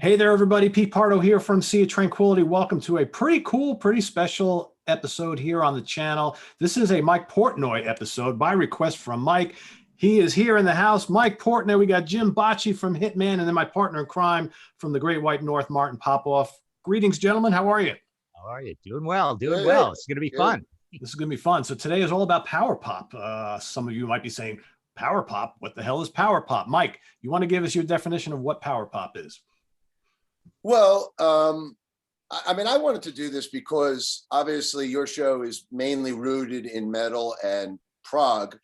Hey there, everybody. Pete Pardo here from Sea of Tranquility. Welcome to a pretty cool, pretty special episode here on the channel. This is a Mike Portnoy episode by request from Mike. He is here in the house. Mike Portnoy. We got Jim Bacchi from Hitman, and then my partner in crime from the Great White North, Martin Popoff. Greetings, gentlemen. How are you? How are you? Doing well, doing Good, well. It's going to be good. fun. This is going to be fun. So today is all about power pop. Some of you might be saying, power pop? What the hell is power pop? Mike, you want to give us your definition of what power pop is? Well, I wanted to do this because obviously your show is mainly rooted in metal and prog,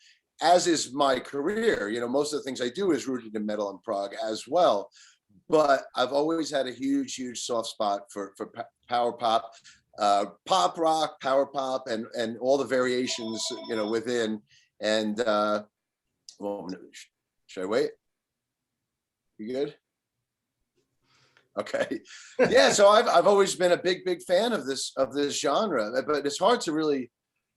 as is my career. You know, most of the things I do is rooted in metal and prog as well. But I've always had a huge, huge soft spot for power pop, pop rock, power pop, and all the variations, you know, within. And well, should I wait? You good? Okay. Yeah, so I've always been a big fan of this genre, but it's hard to really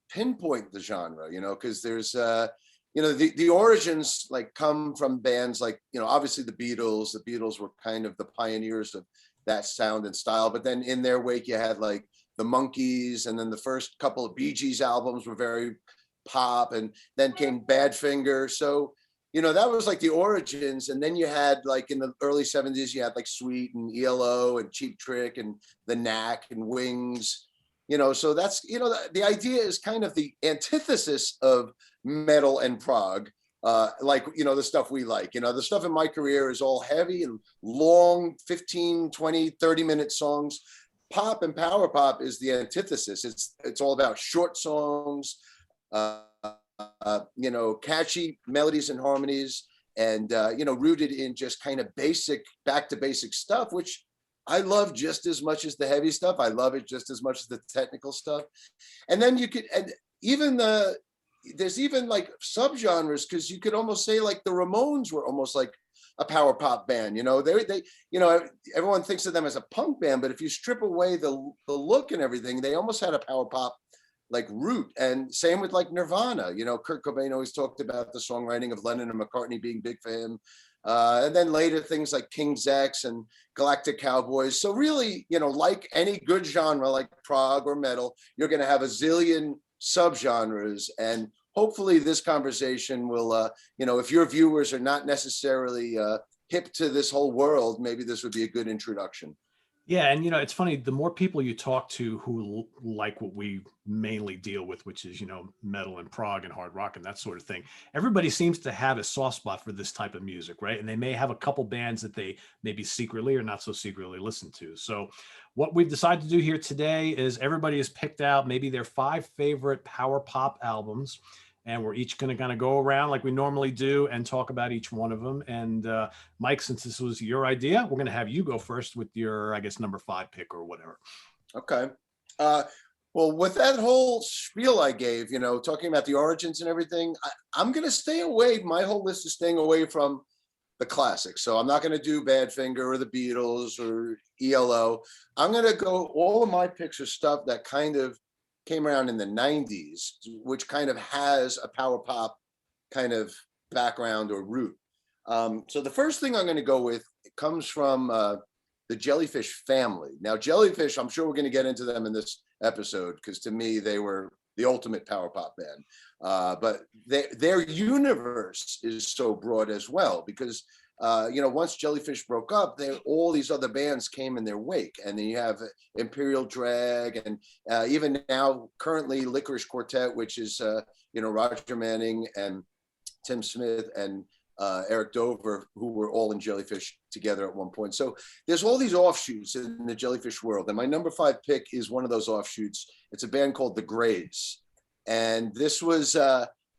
pinpoint the genre, you know, because there's you know, the origins like come from bands like, you know, obviously the Beatles were kind of the pioneers of that sound and style, but then in their wake you had like the Monkees, and then the first couple of Bee Gees albums were very pop, and then came Badfinger. So you know, that was like the origins. And then you had like in the early 70s, you had like Sweet and ELO and Cheap Trick and the Knack and Wings, you know, so that's, you know, the idea is kind of the antithesis of metal and prog. Like, you know, the stuff we like, you know, the stuff in my career is all heavy and long 15, 20, 30-minute songs. Pop and power pop is the antithesis. It's all about short songs, you know, catchy melodies and harmonies, and you know, rooted in just kind of basic, back to basic stuff, which I love just as much as the heavy stuff. I love it just as much as the technical stuff. And then you could, and even there's even like subgenres, because you could almost say like the Ramones were almost like a power pop band. You know, they you know, everyone thinks of them as a punk band, but if you strip away the look and everything, they almost had a power pop like root. And same with like Nirvana. You know, Kurt Cobain always talked about the songwriting of Lennon and McCartney being big for him. And then later things like King's X and Galactic Cowboys. So really, you know, like any good genre like prog or metal, you're going to have a zillion subgenres. And hopefully this conversation will, you know, if your viewers are not necessarily hip to this whole world, maybe this would be a good introduction. Yeah, and you know, it's funny, the more people you talk to who like what we mainly deal with, which is, you know, metal and prog and hard rock and that sort of thing, everybody seems to have a soft spot for this type of music, right? And they may have a couple bands that they maybe secretly or not so secretly listen to. So what we've decided to do here today is everybody has picked out maybe their 5 favorite power pop albums, and we're each going to kind of go around like we normally do and talk about each one of them. And Mike, since this was your idea, we're going to have you go first with your, I guess, number 5 pick or whatever. Okay. Well, with that whole spiel I gave, you know, talking about the origins and everything, I'm going to stay away. My whole list is staying away from the classics. So I'm not going to do Badfinger or the Beatles or ELO. I'm going to go, all of my picks are stuff that kind of came around in the 90s, which kind of has a power pop kind of background or root. So the first thing I'm going to go with, it comes from the Jellyfish family. Now, Jellyfish, I'm sure we're going to get into them in this episode, because to me, they were the ultimate power pop band. But their universe is so broad as well, because you know, once Jellyfish broke up, all these other bands came in their wake, and then you have Imperial Drag, and even now, currently Licorice Quartet, which is you know, Roger Manning and Tim Smith and Eric Dover, who were all in Jellyfish together at one point. So there's all these offshoots in the Jellyfish world, and my number 5 pick is one of those offshoots. It's a band called the Grays, and this was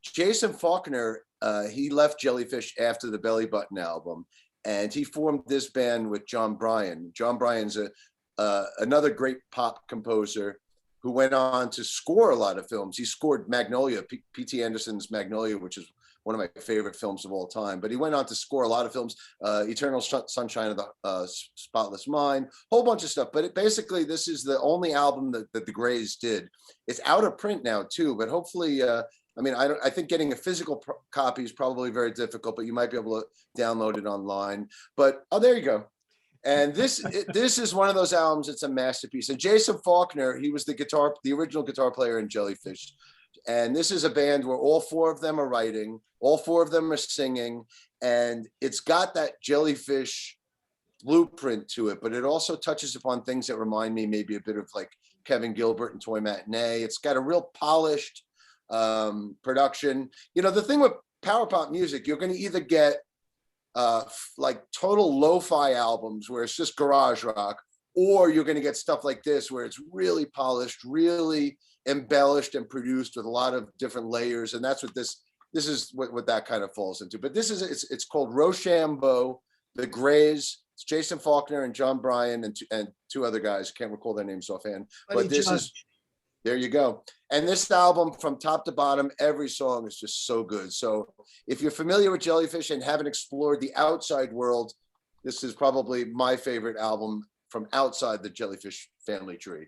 Jason Faulkner. He left Jellyfish after the Belly Button album, and he formed this band with John Bryan. John Bryan's another great pop composer who went on to score a lot of films. He scored Magnolia, P.T. Anderson's Magnolia, which is one of my favorite films of all time. But he went on to score a lot of films, Eternal Sunshine of the Spotless Mind, whole bunch of stuff. But basically, this is the only album that the Grays did. It's out of print now, too, but hopefully, I mean, I think getting a physical copy is probably very difficult, but you might be able to download it online. But, oh, there you go. And this is one of those albums. It's a masterpiece. And Jason Faulkner, he was the original guitar player in Jellyfish. And this is a band where all four of them are writing, all four of them are singing, and it's got that Jellyfish blueprint to it, but it also touches upon things that remind me maybe a bit of like Kevin Gilbert and Toy Matinee. It's got a real polished production. You know, the thing with power pop music, you're going to either get like total lo-fi albums where it's just garage rock, or you're going to get stuff like this where it's really polished, really embellished and produced with a lot of different layers. And that's what this is what that kind of falls into. But this is it's called Rochambeau, The Greys. It's Jason Faulkner and John Bryan and two other guys. Can't recall their names offhand. But this is, there you go. And this album from top to bottom, every song is just so good. So if you're familiar with Jellyfish and haven't explored the outside world, this is probably my favorite album from outside the Jellyfish family tree.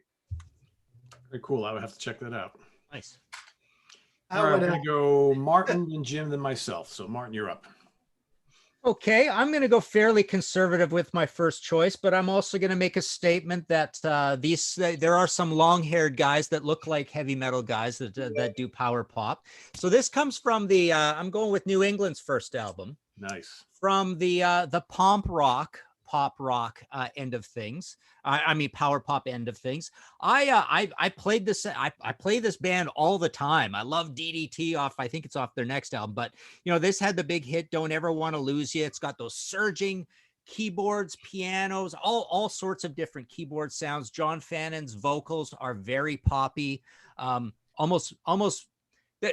Very cool. I would have to check that out. Nice. All right, I'm going to go Martin, then Jim, then myself. So Martin, you're up. Okay, I'm going to go fairly conservative with my first choice, but I'm also going to make a statement that there are some long-haired guys that look like heavy metal guys that do power pop. So this comes from I'm going with New England's first album. Nice. From the pop rock end of things. I mean power pop end of things. I played this. I play this band all the time. I love DDT off. I think it's off their next album. But you know, this had the big hit "Don't Ever Want to Lose You." It's got those surging keyboards, pianos, all sorts of different keyboard sounds. John Fannon's vocals are very poppy. Almost.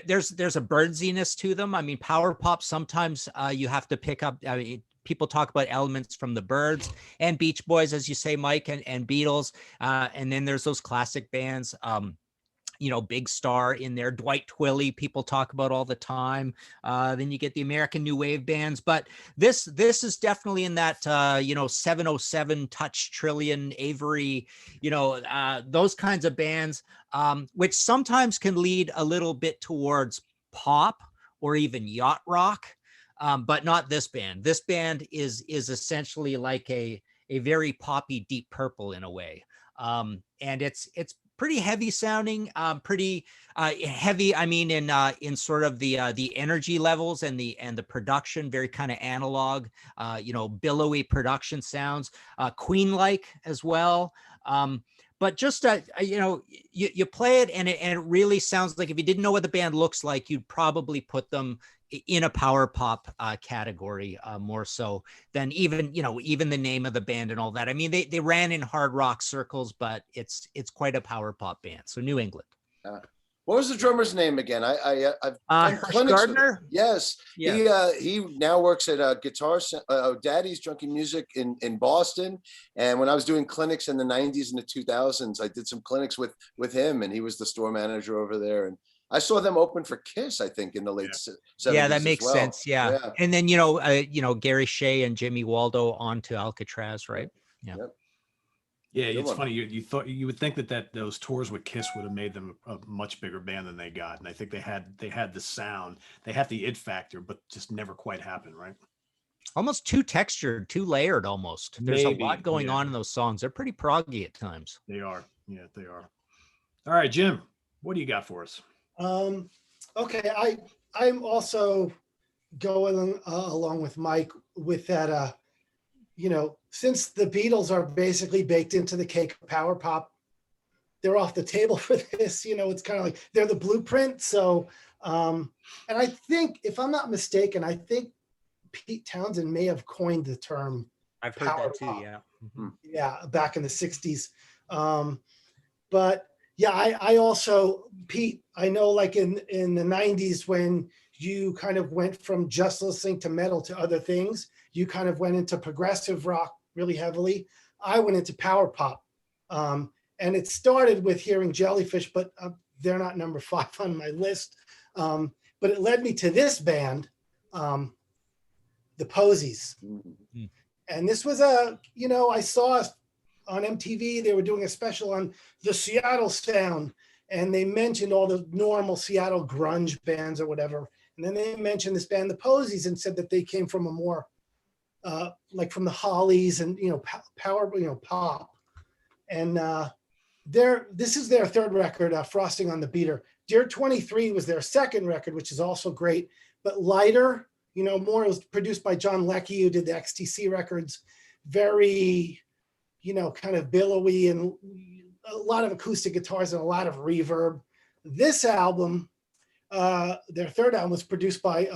There's a birdsiness to them. I mean, power pop sometimes you have to pick up. I mean, people talk about elements from the Byrds and Beach Boys, as you say, Mike, and Beatles. And then there's those classic bands, you know, Big Star in there, Dwight Twilley, people talk about all the time. Then you get the American New Wave bands. But this is definitely in that, 707, Touch, Trillion, Avery, those kinds of bands, which sometimes can lead a little bit towards pop or even yacht rock. But not this band. This band is essentially like a very poppy Deep Purple in a way. And it's pretty heavy sounding, pretty heavy. I mean, in sort of the energy levels and the production, very kind of analog, billowy production sounds, Queen-like as well. But just you play it and it really sounds like, if you didn't know what the band looks like, you'd probably put them in a power pop category, more so than even the name of the band and all that. I mean, they ran in hard rock circles, but it's quite a power pop band. So New England. What was the drummer's name again? I've done Hersh Gardner. Yes. He now works at Guitar Daddy's Junkie Music in Boston. And when I was doing clinics in the 90s and the 2000s, I did some clinics with him, and he was the store manager over there. And I saw them open for Kiss, I think, in the late 70s. Yeah, that makes sense. Yeah. And then Gary Shea and Jimmy Waldo on to Alcatraz, right? Yeah. Yep. Yeah, it's funny. You would think that those tours with Kiss would have made them a much bigger band than they got, and I think they had the sound, they had the it factor, but just never quite happened, right? Almost too textured, too layered, almost. There's a lot going on in those songs. They're pretty proggy at times. They are. Yeah, they are. All right, Jim, what do you got for us? Okay, I'm also going along with Mike with that. Since the Beatles are basically baked into the cake of power pop, they're off the table for this. It's kind of like they're the blueprint. So, and I think, if I'm not mistaken, I think Pete Townsend may have coined the term. I've heard that too. Yeah. Mm-hmm. Yeah, back in the 60s. But yeah, I also, Pete, I know, like in the 90s, when you kind of went from just listening to metal to other things, you kind of went into progressive rock really heavily. I went into power pop. And it started with hearing Jellyfish, but they're not number 5 on my list. But it led me to this band, the Posies. Mm-hmm. And this was I saw on MTV, they were doing a special on the Seattle sound, and they mentioned all the normal Seattle grunge bands or whatever. And then they mentioned this band, the Posies, and said that they came from a more like from the Hollies and, power, pop. And this is their third record, Frosting on the Beater. Dear 23 was their second record, which is also great, but lighter, more. It was produced by John Leckie, who did the XTC records. Very, kind of billowy and a lot of acoustic guitars and a lot of reverb. This album, their third album, was produced by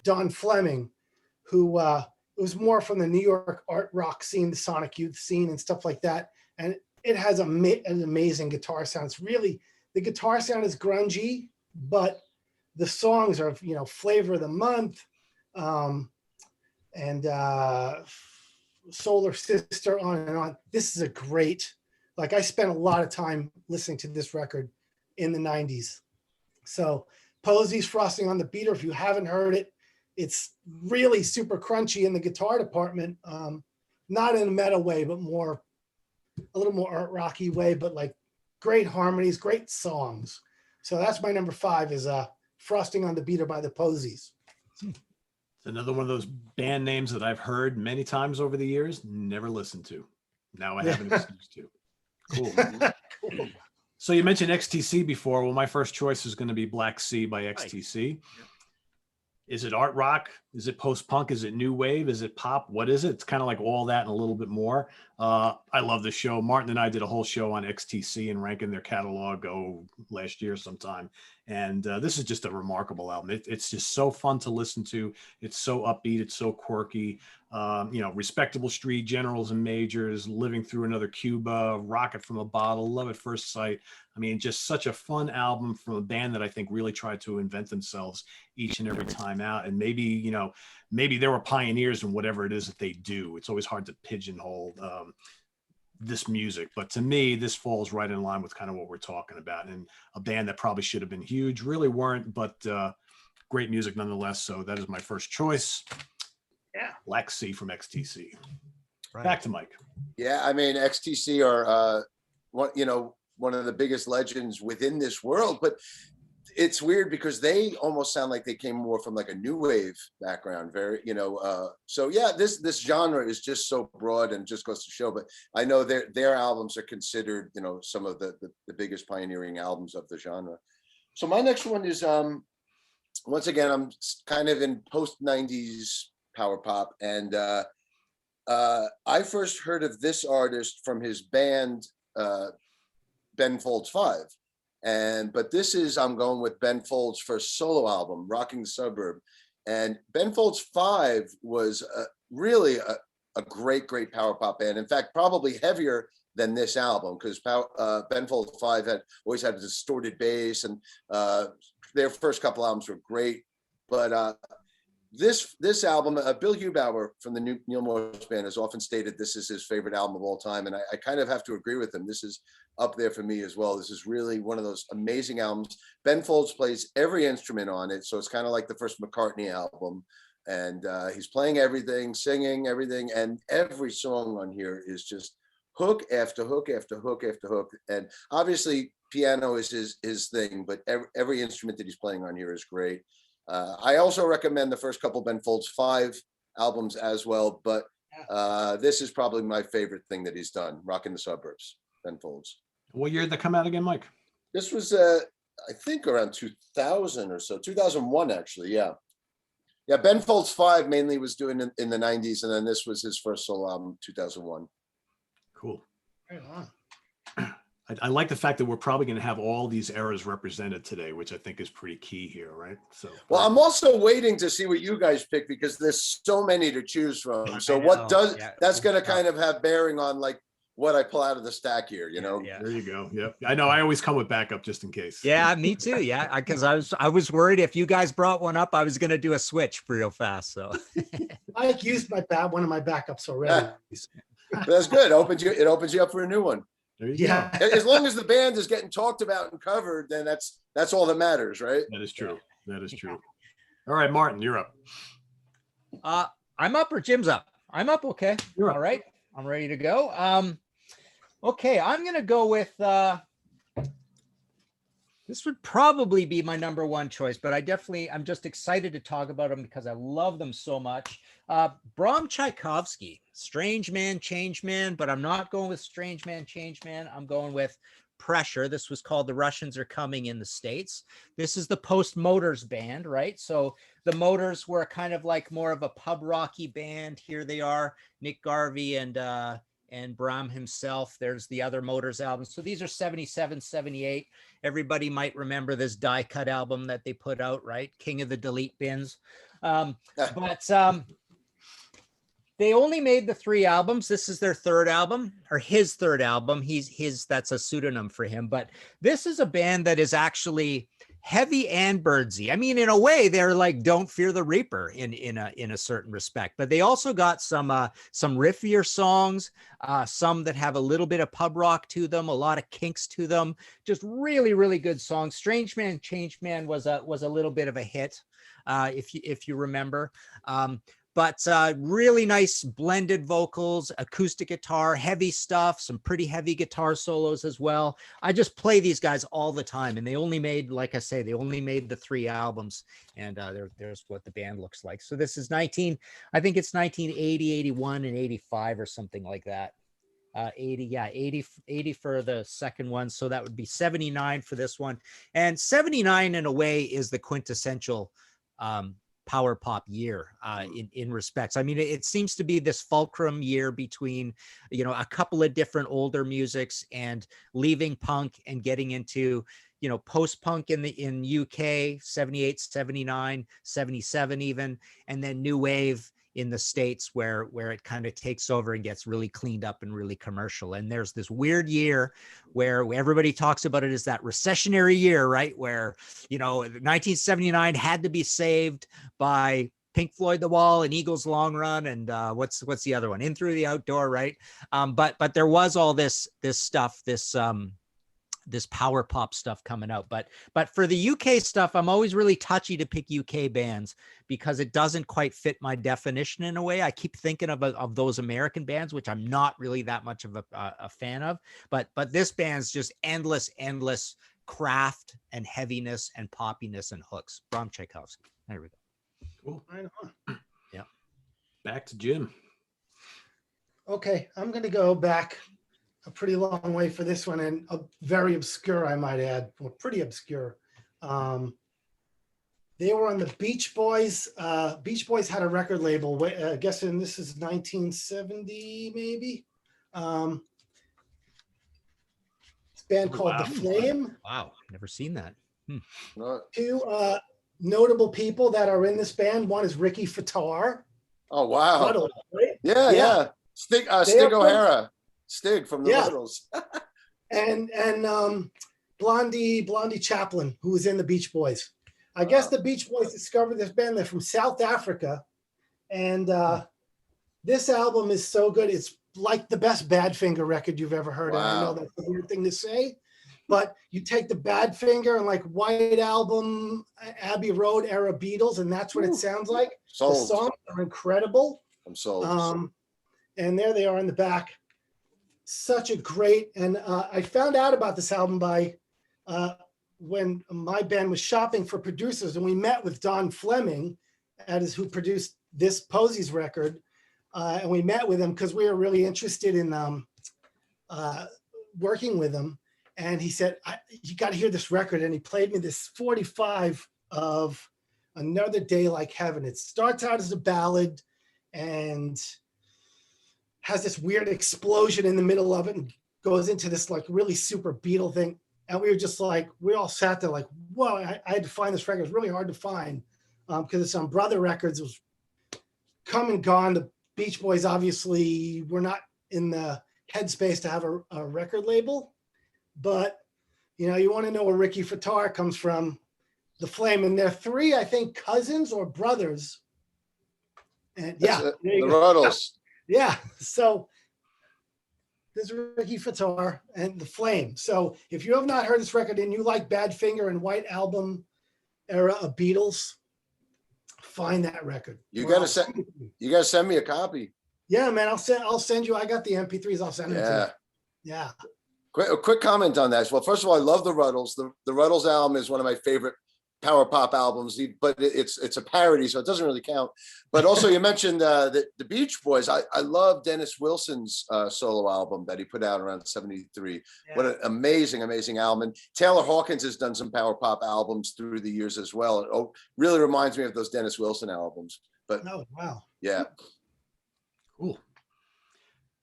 Don Fleming, who was more from the New York art rock scene, the Sonic Youth scene and stuff like that. And it has an amazing guitar sound. It's really, the guitar sound is grungy, but the songs are, Flavor of the Month, and Solar Sister, on and on. This is a great, I spent a lot of time listening to this record in the 90s. So Posey's Frosting on the Beater, if you haven't heard it, it's really super crunchy in the guitar department. Not in a metal way, but a little more art rocky way, but great harmonies, great songs. So that's my number 5 is Frosting on the Beater by the Posies. It's another one of those band names that I've heard many times over the years, never listened to. Now I have an excuse to. Cool. So you mentioned XTC before. Well, my first choice is going to be Black Sea by XTC. Is it art rock? Is it post-punk? Is it new wave? Is it pop? What is it? It's kind of like all that and a little bit more. I love the show. Martin and I did a whole show on XTC and ranking their catalog last year sometime. And this is just a remarkable album. It's just so fun to listen to. It's so upbeat. It's so quirky. Respectable Street, Generals and Majors, Living Through Another Cuba, Rocket from a Bottle, Love at First Sight. I mean, just such a fun album from a band that I think really tried to invent themselves each and every time out. And maybe they were pioneers in whatever it is that they do. It's always hard to pigeonhole this music, but to me, this falls right in line with kind of what we're talking about. And a band that probably should have been huge, really weren't, but great music nonetheless. So that is my first choice. Yeah, Black Sea from XTC. Right. Back to Mike. Yeah, I mean, XTC are one of the biggest legends within this world, but it's weird because they almost sound like they came more from a new wave background. Very, so yeah, this genre is just so broad and just goes to show. But I know their albums are considered, some of the biggest pioneering albums of the genre. So my next one is once again, I'm kind of in post 90s power pop, and I first heard of this artist from his band Ben Folds 5. But this is, I'm going with Ben Folds' first solo album, Rocking the Suburb. And Ben Folds 5 was really a great power pop band. In fact, probably heavier than this album, because Ben Folds 5 always had a distorted bass, and their first couple albums were great. But this album, Bill Hubauer from the Neil Morris Band has often stated this is his favorite album of all time. And I kind of have to agree with him. This is up there for me as well. This is really one of those amazing albums. Ben Folds plays every instrument on it. So it's kind of like the first McCartney album. And he's playing everything, singing everything. And every song on here is just hook after hook after hook after hook. And obviously piano is his thing, but every instrument that he's playing on here is great. I also recommend the first couple Ben Folds 5 albums as well, but this is probably my favorite thing that he's done, Rocking the Suburbs, Ben Folds. What year did that come out again, Mike? This was, I think, around 2000 or so, 2001, actually, yeah. Yeah, Ben Folds 5 mainly was doing in the 90s, and then this was his first solo album, 2001. Cool. right on. I like the fact that we're probably going to have all these eras represented today, which I think is pretty key here, right? So, well, I'm also waiting to see what you guys pick because there's so many to choose from. So that's going to kind of have bearing on what I pull out of the stack here, Yeah. there you go. Yep. I know. I always come with backup just in case. Yeah, me too. Yeah, because I was worried if you guys brought one up, I was going to do a switch real fast. So I used one of my backups already. That's good. It opens you up for a new one. There you Yeah. go. As long as the band is getting talked about and covered, then that's all that matters, right? That is true. That is true. All right, Martin, you're up. I'm up or Jim's up? I'm up. Okay. You're up. All right. I'm ready to go. Okay. I'm going to go with This would probably be my number one choice, but I'm just excited to talk about them because I love them so much. Bram Tchaikovsky, Strange Man, Change Man, but I'm not going with Strange Man, Change Man. I'm going with Pressure. This was called The Russians Are Coming in the States. This is the Post Motors band, right? So the Motors were kind of like more of a pub rocky band. Here they are, Nick Garvey and Bram himself. There's the other Motors albums. So these are 77, 78. Everybody might remember this die cut album that they put out, right? King of the Delete Bins. But they only made the 3 albums. This is their 3rd album, or his 3rd album. That's a pseudonym for him. But this is a band that is actually heavy and birdsy. I mean, in a way, they're like Don't Fear the Reaper in a certain respect. But they also got some riffier songs, some that have a little bit of pub rock to them, a lot of kinks to them. Just really, really good songs. Strange Man, Change Man was a little bit of a hit, if you remember. But really nice blended vocals, acoustic guitar, heavy stuff, some pretty heavy guitar solos as well. I just play these guys all the time, and they only made, like I say, they only made the 3 albums, and there's what the band looks like. So this is I think it's 1980, 81, and 85 or something like that. 80 for the second one. So that would be 79 for this one. And 79 in a way is the quintessential power pop year in respects. I mean, it seems to be this fulcrum year between, a couple of different older musics and leaving punk and getting into, post-punk in UK, 78, 79, 77 even, and then new wave in the States where it kind of takes over and gets really cleaned up and really commercial. And there's this weird year where everybody talks about it as that recessionary year, right? Where, 1979 had to be saved by Pink Floyd The Wall and Eagles Long Run. And what's the other one? In Through the Outdoor, right? But there was all this stuff, this power pop stuff coming out. But for the UK stuff, I'm always really touchy to pick UK bands because it doesn't quite fit my definition in a way. I keep thinking of those American bands, which I'm not really that much of a fan of. But this band's just endless craft and heaviness and poppiness and hooks. Bram Tchaikovsky. There we go. Cool. Right on. Yeah. Back to Jim. Okay, I'm going to go back a pretty long way for this one, and very obscure, I might add, or pretty obscure. They were on the Beach Boys. Beach Boys had a record label, guessing this is 1970, maybe. This band called The Flame. Wow, never seen that. 2 notable people that are in this band. One is Ricky Fattar. Oh, wow. Ruddle, right? Yeah. Stig O'Hara. Stig from the Ruddles. and Blondie Chaplin, who was in the Beach Boys. I guess the Beach Boys discovered this band. They're from South Africa, and this album is so good. It's like the best Badfinger record you've ever heard. Wow. And I know that's a weird thing to say, but you take the Badfinger and like White Album, Abbey Road era Beatles, and that's what it sounds like. Sold. The songs are incredible. I'm sold. And there they are in the back. Such a great, and I found out about this album by when my band was shopping for producers, and we met with Don Fleming, who produced this Posies record, and we met with him because we were really interested in working with him. And he said, "You got to hear this record," and he played me this 45 of Another Day Like Heaven. It starts out as a ballad, and has this weird explosion in the middle of it and goes into this like really super Beatle thing. And we were just like, we all sat there like, whoa, I had to find this record. It was really hard to find because it's on Brother Records. It was come and gone. The Beach Boys obviously were not in the headspace to have a record label. But, you want to know where Ricky Fattar comes from, The Flame. And they're 3, I think, cousins or brothers. And The Ruddles. Yeah, so there's Ricky Fattar and The Flame. So if you have not heard this record and you like Badfinger and White Album era of Beatles, find that record. You gotta send me a copy. Yeah, man, I'll send you. I got the MP3s. I'll send them to you. Yeah. A quick comment on that. Well, first of all, I love the Ruddles. The Ruddles album is one of my favorite power pop albums, but it's a parody, so it doesn't really count. But also, you mentioned the Beach Boys. I love Dennis Wilson's solo album that he put out around '73. Yeah. What an amazing album. And Taylor Hawkins has done some power pop albums through the years as well. It really reminds me of those Dennis Wilson albums. But Oh, wow. yeah. Cool.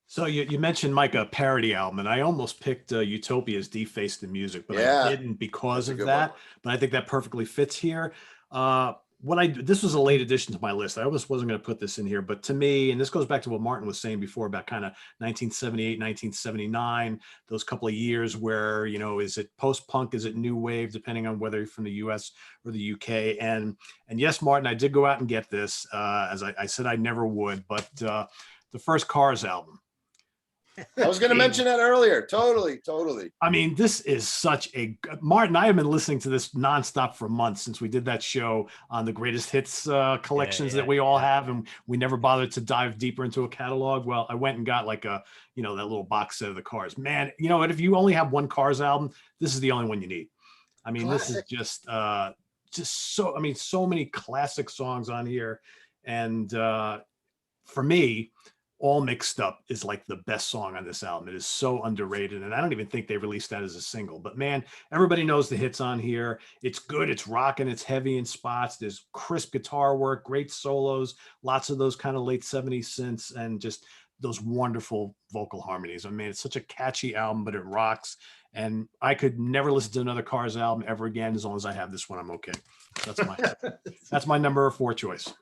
So you mentioned, Mike, a parody album, and I almost picked Utopia's Deface the Music, but Yeah. I didn't because That's a of good that. one. But I think that perfectly fits here. This was a late addition to my list. I almost wasn't going to put this in here, but to me, and this goes back to what Martin was saying before about kind of 1978, 1979, those couple of years where, is it post-punk, is it new wave, depending on whether you're from the US or the UK. And yes, Martin, I did go out and get this, as I said I never would, but the first Cars album. I was going to mention that earlier. Totally. I mean, this is such a Martin. I have been listening to this nonstop for months since we did that show on the greatest hits collections that we all have, and we never bothered to dive deeper into a catalog. Well, I went and got like that little box set of the Cars. Man, you know what? If you only have one Cars album, this is the only one you need. I mean, Classic. This is just so. I mean, so many classic songs on here, and for me, All Mixed Up is like the best song on this album. It is so underrated, and I don't even think they released that as a single. But man, everybody knows the hits on here. It's good, it's rocking, it's heavy in spots. There's crisp guitar work, great solos, lots of those kind of late 70s synths, and just those wonderful vocal harmonies. I mean, it's such a catchy album, but it rocks. And I could never listen to another Cars album ever again. As long as I have this one, I'm okay. That's my number 4 choice.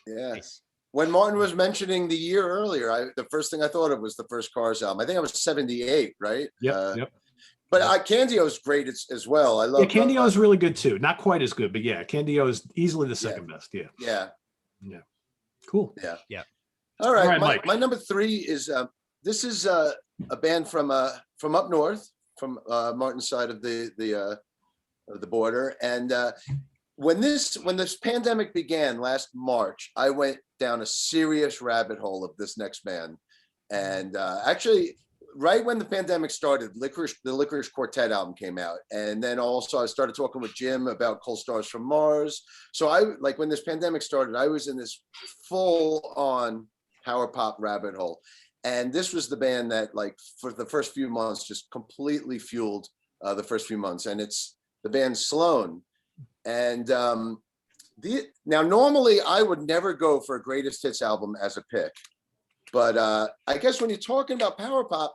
Yeah. Nice. When Martin was mentioning the year earlier, the first thing I thought of was the first Cars album. I think I was 78, right? Yep. But Candio is great as well. I love. Yeah, Candio is really good too. Not quite as good, but yeah, Candio is easily the second best. Yeah. Yeah. Cool. Yeah. All right, Mike. my number 3 is this is a band from up north, from Martin's side of the border, and when this pandemic began last March, I went down a serious rabbit hole of this next band, and actually, right when the pandemic started, the Licorice Quartet album came out, and then also I started talking with Jim about Cold Stars from Mars. So when this pandemic started, I was in this full-on power pop rabbit hole, and this was the band that, for the first few months, just completely fueled the first few months, and it's the band Sloan. And now normally I would never go for a greatest hits album as a pick, but I guess when you're talking about power pop,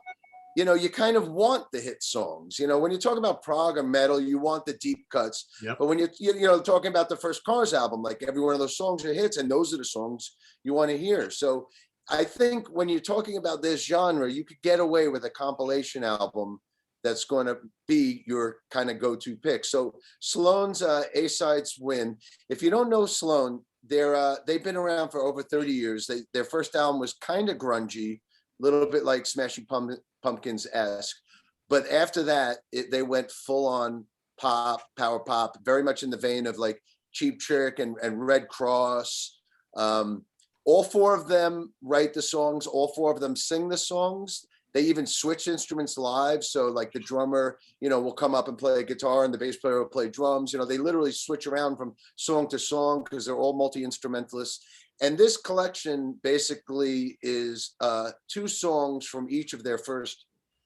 you kind of want the hit songs. When you're talking about prog or metal, you want the deep cuts. Yep. But when you're talking about the first Cars album, like every one of those songs are hits, and those are the songs you want to hear. So I think when you're talking about this genre, you could get away with a compilation album that's going to be your kind of go-to pick. So Sloan's A-Sides win. If you don't know Sloan, they've been around for over 30 years. Their first album was kind of grungy, a little bit like Smashing Pumpkins-esque. But after that, they went full-on pop, power pop, very much in the vein of like Cheap Trick and Red Cross. All 4 of them write the songs. All 4 of them sing the songs. They even switch instruments live. So like the drummer, will come up and play guitar and the bass player will play drums. They literally switch around from song to song because they're all multi-instrumentalists. And this collection basically is 2 songs from each of their first,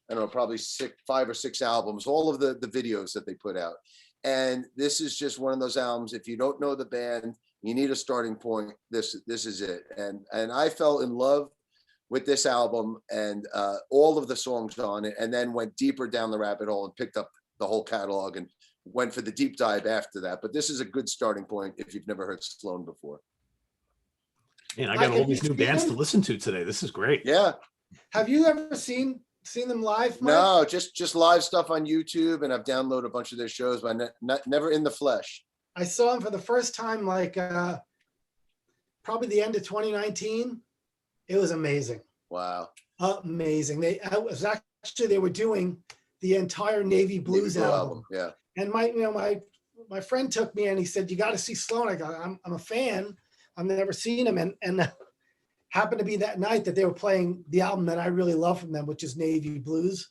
I don't know, probably 5 or 6 albums, all of the videos that they put out. And this is just one of those albums. If you don't know the band, you need a starting point. This is it. And I fell in love with this album and all of the songs on it, and then went deeper down the rabbit hole and picked up the whole catalog and went for the deep dive after that. But this is a good starting point if you've never heard Sloan before. And I got all these new bands to listen to today. This is great. Yeah. Have you ever seen them live, Mike? No, just live stuff on YouTube, and I've downloaded a bunch of their shows, but never in the flesh. I saw them for the first time, probably the end of 2019. It was amazing. Wow. Amazing. They were doing the entire Navy Blues album. Yeah. And my friend took me and he said, "You got to see Sloan." I go, I'm a fan. I've never seen him. And happened to be that night that they were playing the album that I really love from them, which is Navy Blues.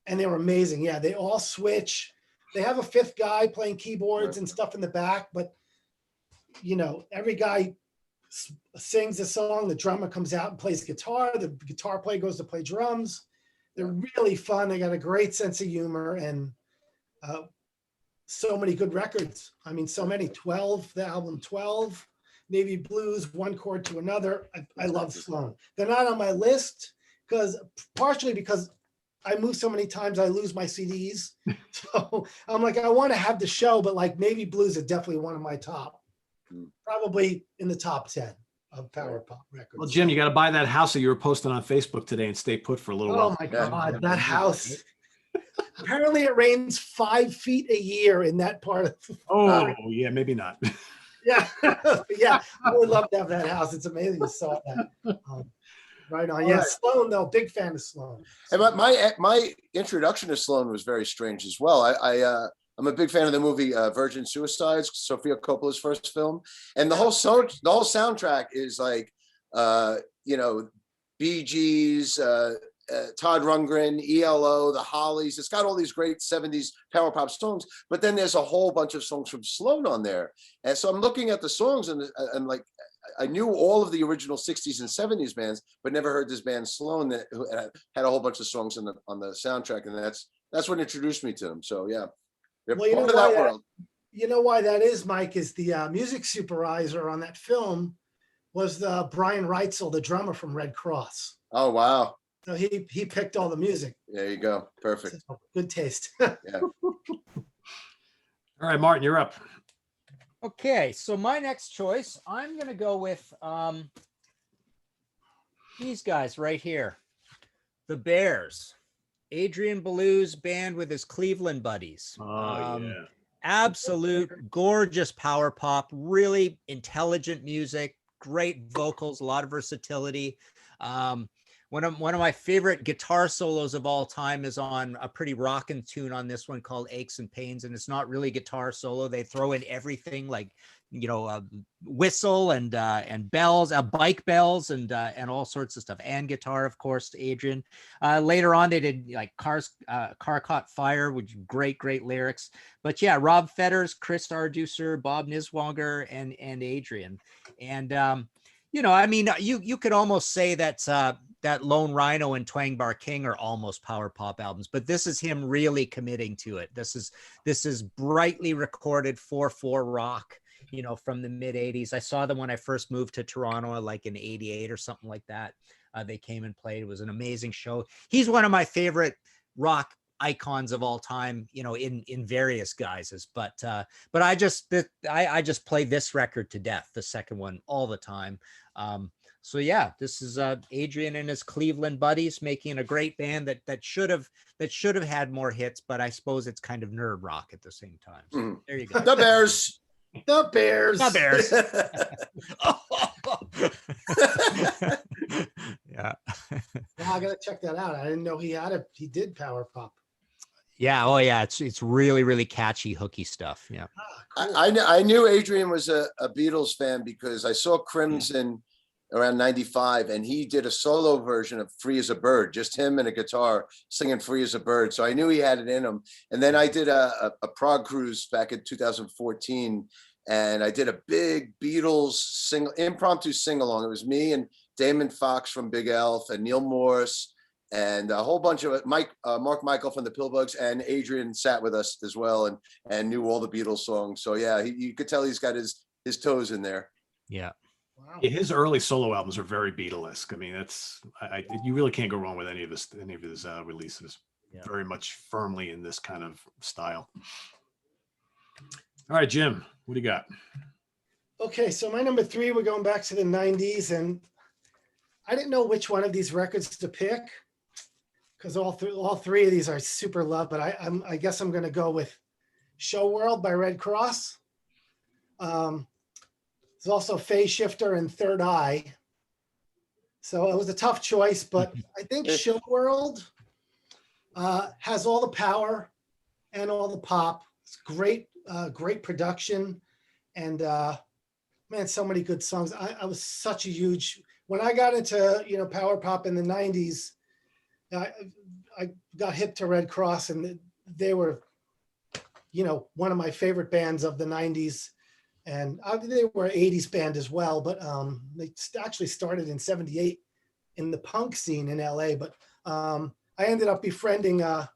and they were amazing. Yeah, they all switch. They have a fifth guy playing keyboards and stuff in the back, but every guy sings a song. The drummer comes out and plays guitar. The guitar player goes to play drums. They're really fun. They got a great sense of humor and so many good records. I mean, so many. 12, the album 12, Navy Blues, One Chord to Another. I love Sloan. They're not on my list partially because I move so many times I lose my CDs. So I'm like, I want to have the show, but like Navy Blues is definitely one of my top, probably in the top 10 of power pop records. Well, Jim, you got to buy that house that you were posting on Facebook today and stay put for a little while. Oh my God, that house. Apparently it rains 5 feet a year in that part of yeah, maybe not. Yeah. Yeah. I would love to have that house. It's amazing you saw that. Right on. Yeah, Sloan though, big fan of Sloan. And my introduction to Sloan was very strange as well. I'm a big fan of the movie Virgin Suicides, Sofia Coppola's first film, and the whole soundtrack is like Bee Gees, Todd Rundgren, ELO, the Hollies. It's got all these great 70s power pop songs, but then there's a whole bunch of songs from Sloan on there. And so I'm looking at the songs and like, I knew all of the original 60s and 70s bands, but never heard this band Sloan that had a whole bunch of songs on the soundtrack. And that's what introduced me to them. So yeah. Well, you know why that is, Mike, is the music supervisor on that film was the Brian Reitzel, the drummer from Red Cross. Oh, wow. So he picked all the music. There you go. Perfect. So, good taste. Yeah. All right, Martin, you're up. Okay, so my next choice, I'm going to go with these guys right here, the Bears. Adrian Belew's band with his Cleveland buddies. Yeah. Absolute gorgeous power pop, really intelligent music, great vocals, a lot of versatility. One of my favorite guitar solos of all time is on a pretty rockin' tune on this one called Aches and Pains, and it's not really guitar solo. They throw in everything like whistle and bells, bike bells, and all sorts of stuff, and guitar, of course. Adrian. Later on, they did like Car Caught Fire, which great lyrics. But yeah, Rob Fetters, Chris Arducer, Bob Niswonger, and Adrian. And I mean, you could almost say that Lone Rhino and Twang Bar King are almost power pop albums, but this is him really committing to it. This is brightly recorded 4/4 rock, from the mid 80s. I saw them when I first moved to Toronto, like in 88 or something like that. They came and played. It was an amazing show. He's one of my favorite rock icons of all time, in various guises, but I just play this record to death, the second one, all the time. So yeah, this is Adrian and his Cleveland buddies making a great band that should have had more hits, but I suppose it's kind of nerd rock at the same time. So there you go. The Bears. The Bears. The Bears. Yeah. Well, I gotta check that out. I didn't know he did power pop. Yeah. Oh yeah. It's really, really catchy, hooky stuff. Yeah. Cool. I knew Adrian was a Beatles fan because I saw Crimson around 95, and he did a solo version of Free as a Bird, just him and a guitar singing Free as a Bird. So I knew he had it in him. And then I did a Prague cruise back in 2014, and I did a big Beatles impromptu sing-along. It was me and Damon Fox from Big Elf and Neil Morse and a whole bunch of Mark Michael from the Pillbugs, and Adrian sat with us as well and knew all the Beatles songs. So yeah, you could tell he's got his toes in there. Yeah. Wow. Yeah, his early solo albums are very Beatlesque. I mean, you really can't go wrong with any of his releases. Yeah. Very much firmly in this kind of style. All right, Jim, what do you got? Okay, so my number 3, we're going back to the 90s, and I didn't know which one of these records to pick because all three of these are super loved, but I guess I'm going to go with Show World by Red Cross. There's also Phase Shifter and Third Eye. So it was a tough choice, but I think Show World has all the power and all the pop. It's great production. And man, so many good songs. I was such a huge, when I got into, power pop in the 90s, I, I got hip to Red Cross, and they were, one of my favorite bands of the 90s. And they were an 80s band as well, but they actually started in 78 in the punk scene in LA. But I ended up befriending the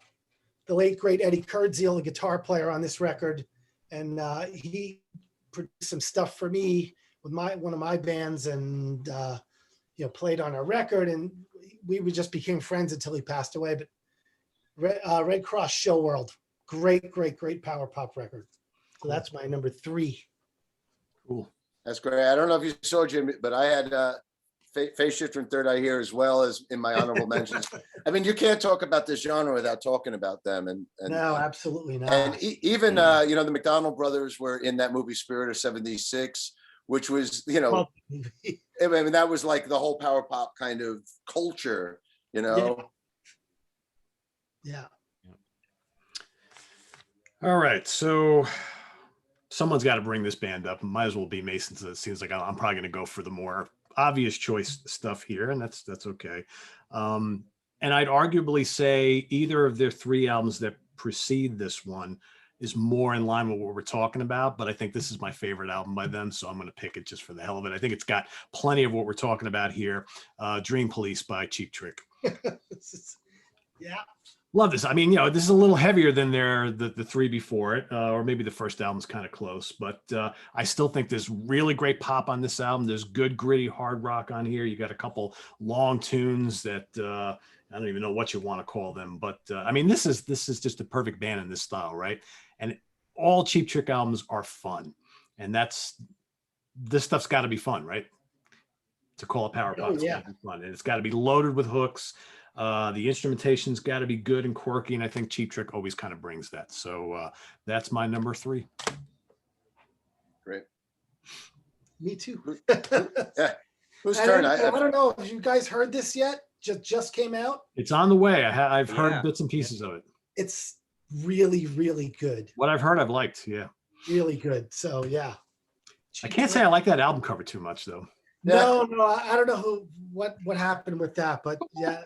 late, great Eddie Kurdziel, the guitar player on this record. And he produced some stuff for me with one of my bands, and played on a record, and we just became friends until he passed away. But Red Cross Show World, great power pop record. So that's my number 3. Cool. That's great. I don't know if you saw, Jim, but I had Face Shifter and Third Eye here as well as in my honorable mentions. I mean, you can't talk about this genre without talking about them. And no, absolutely not. And even the McDonald brothers were in that movie Spirit of '76, which was I mean, that was like the whole power pop kind of culture, Yeah. All right, so someone's got to bring this band up. Might as well be Mason, so it seems like I'm probably going to go for the more obvious choice stuff here, and that's okay. And I'd arguably say either of their 3 albums that precede this one is more in line with what we're talking about, but I think this is my favorite album by them, so I'm going to pick it just for the hell of it. I think it's got plenty of what we're talking about here. Dream Police by Cheap Trick. Yeah. Love this. I mean, this is a little heavier than the 3 before it, or maybe the first album's kind of close, but I still think there's really great pop on this album. There's good, gritty hard rock on here. You got a couple long tunes that I don't even know what you want to call them, but I mean, this is just a perfect band in this style, right? And all Cheap Trick albums are fun, and this stuff's got to be fun, right? To call a power pop, it's gotta be fun, and it's got to be loaded with hooks. The instrumentation's got to be good and quirky, and I think Cheap Trick always kind of brings that. So that's my number 3. Great. Me too. Yeah. Whose turn? I don't know if you guys heard this yet. Just came out. It's on the way. I've heard bits and pieces of it. It's really, really good. What I've heard, I've liked. Yeah. Really good. So yeah. I can't say I like that album cover too much though. No, I don't know what happened with that, but yeah.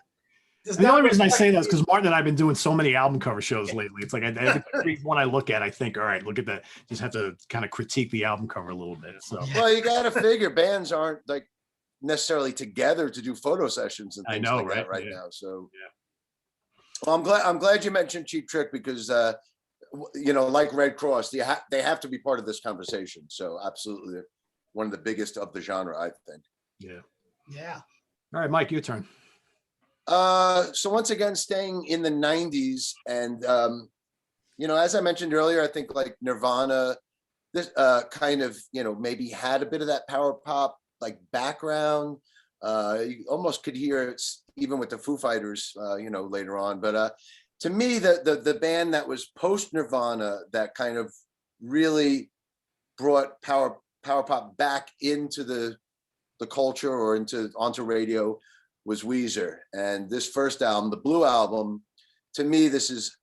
The only reason I say that is because Martin and I have been doing so many album cover shows lately. It's like every one I look at, I think, all right, look at that. Just have to kind of critique the album cover a little bit. So well, you got to figure bands aren't like necessarily together to do photo sessions and things like that right now. So well, I'm glad you mentioned Cheap Trick because like Red Cross, they have to be part of this conversation. So absolutely, one of the biggest of the genre, I think. Yeah. All right, Mike, your turn. So once again, staying in the 90s, and as I mentioned earlier, I think like Nirvana, this kind of maybe had a bit of that power pop like background. You almost could hear it even with the Foo Fighters, later on. But to me, the band that was post Nirvana that kind of really brought power pop back into the culture or onto radio was Weezer. And this first album, the Blue Album, to me, this is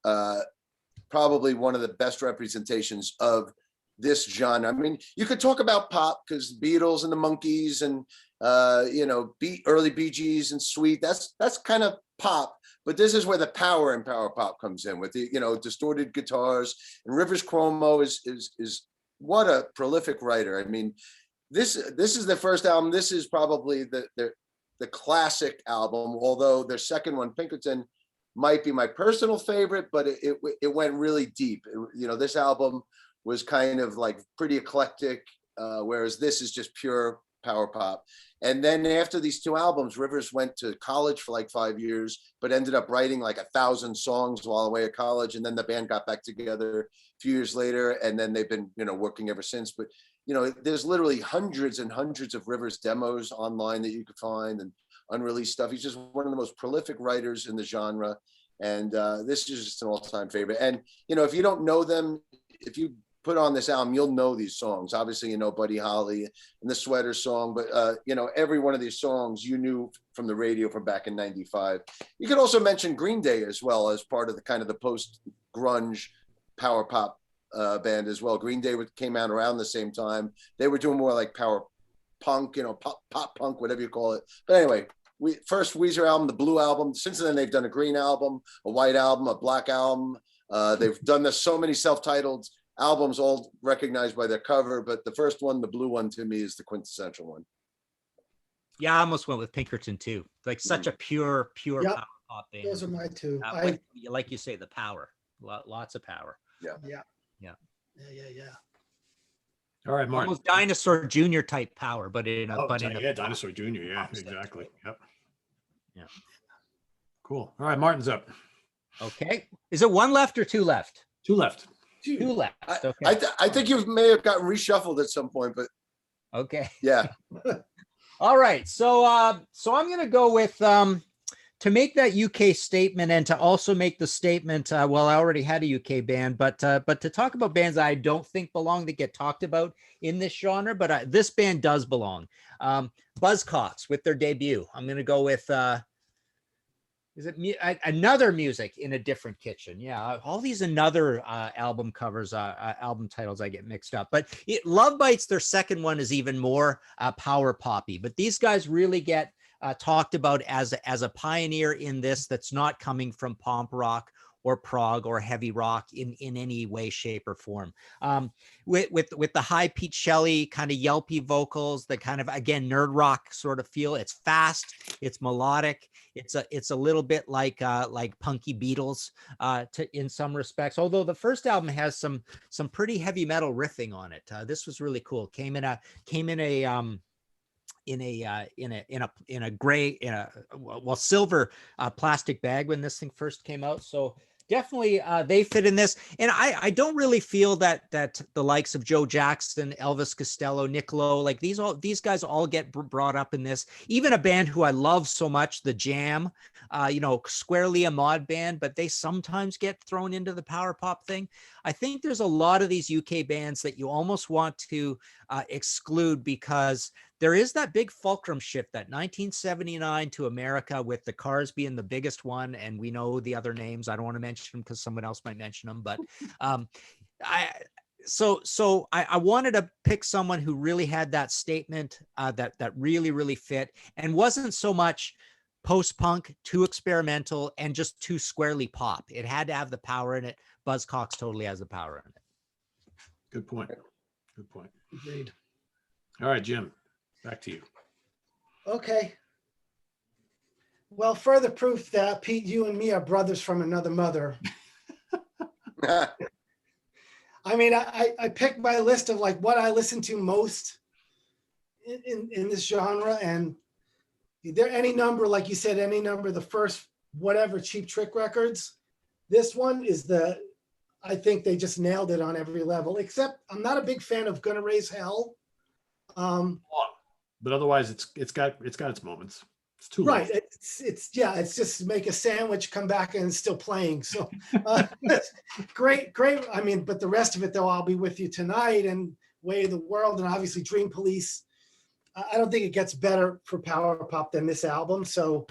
probably one of the best representations of this genre. I mean, you could talk about pop because Beatles and the Monkees and early Bee Gees and Sweet, that's kind of pop, but this is where the power in power pop comes in with the distorted guitars. And Rivers Cuomo is what a prolific writer. I mean, this is the first album. This is probably the classic album, although their second one, Pinkerton, might be my personal favorite, but it went really deep. This album was kind of like pretty eclectic, whereas this is just pure power pop. And then after these 2 albums, Rivers went to college for like 5 years, but ended up writing like 1,000 songs while away at college. And then the band got back together a few years later, and then they've been working ever since. But there's literally hundreds and hundreds of Rivers demos online that you could find and unreleased stuff. He's just one of the most prolific writers in the genre. And this is just an all-time favorite. And, if you don't know them, if you put on this album, you'll know these songs. Obviously, Buddy Holly and the Sweater Song, but, every one of these songs you knew from the radio from back in '95. You could also mention Green Day as well as part of the kind of the post-grunge power pop band as well. Green Day came out around the same time. They were doing more like power punk, pop punk, whatever you call it. But anyway, first Weezer album, the Blue album. Since then, they've done a green album, a white album, a black album. They've done this so many self-titled albums, all recognized by their cover. But the first one, the blue one, to me is the quintessential one. Yeah, I almost went with Pinkerton too. Like such a pure Yep. power pop band. Those are my two. Like you say, the power, lots of power. Yeah. All right, Martin. Almost Dinosaur Jr. type power, but in a Dinosaur Jr. Yeah, exactly. Yep. Yeah. Cool. All right, Martin's up. Okay. Is it one left or two left? Two left. Two left. Okay. I think you may have gotten reshuffled at some point, but okay. yeah. All right. So I'm going to go with to make that UK statement and to also make the statement. I already had a UK band, but to talk about bands I don't think belong that get talked about in this genre, but this band does belong. Buzzcocks with their debut. I'm going to go with. Is it another music in a different kitchen? Yeah, all these another album covers, album titles, I get mixed up. But Love Bites, their second one, is even more power poppy. But these guys really get talked about as a pioneer in this. That's not coming from pomp rock or prog or heavy rock in any way, shape, or form. With the high Pete Shelley kind of yelpy vocals, the kind of, again, nerd rock sort of feel. It's fast, it's melodic, it's a little bit like punky Beatles in some respects. Although the first album has some pretty heavy metal riffing on it. This was really cool. Came in a gray, silver plastic bag when this thing first came out. So definitely they fit in this. And I don't really feel that the likes of Joe Jackson, Elvis Costello, Nick Lowe, like these guys all get brought up in this. Even a band who I love so much, The Jam, squarely a mod band, but they sometimes get thrown into the power pop thing. I think there's a lot of these UK bands that you almost want to exclude because there is that big fulcrum shift, that 1979 to America, with the Cars being the biggest one. And we know the other names. I don't want to mention them because someone else might mention them, but I wanted to pick someone who really had that statement that really, really fit and wasn't so much post-punk, too experimental, and just too squarely pop. It had to have the power in it. Buzzcocks totally has the power in it. Good point. Agreed. All right, Jim, back to you. Okay. Well, further proof that Pete, you and me are brothers from another mother. I mean, I picked my list of like what I listen to most in this genre, and there any number, like you said, any number, the first whatever Cheap Trick records. This one is I think they just nailed it on every level. Except I'm not a big fan of Gonna Raise Hell. But otherwise, it's got its moments. It's too right. long. It's just make a sandwich, come back, and it's still playing. So great. I mean, but the rest of it, though, I'll Be With You Tonight and Way of the World, and obviously Dream Police. I don't think it gets better for power pop than this album. So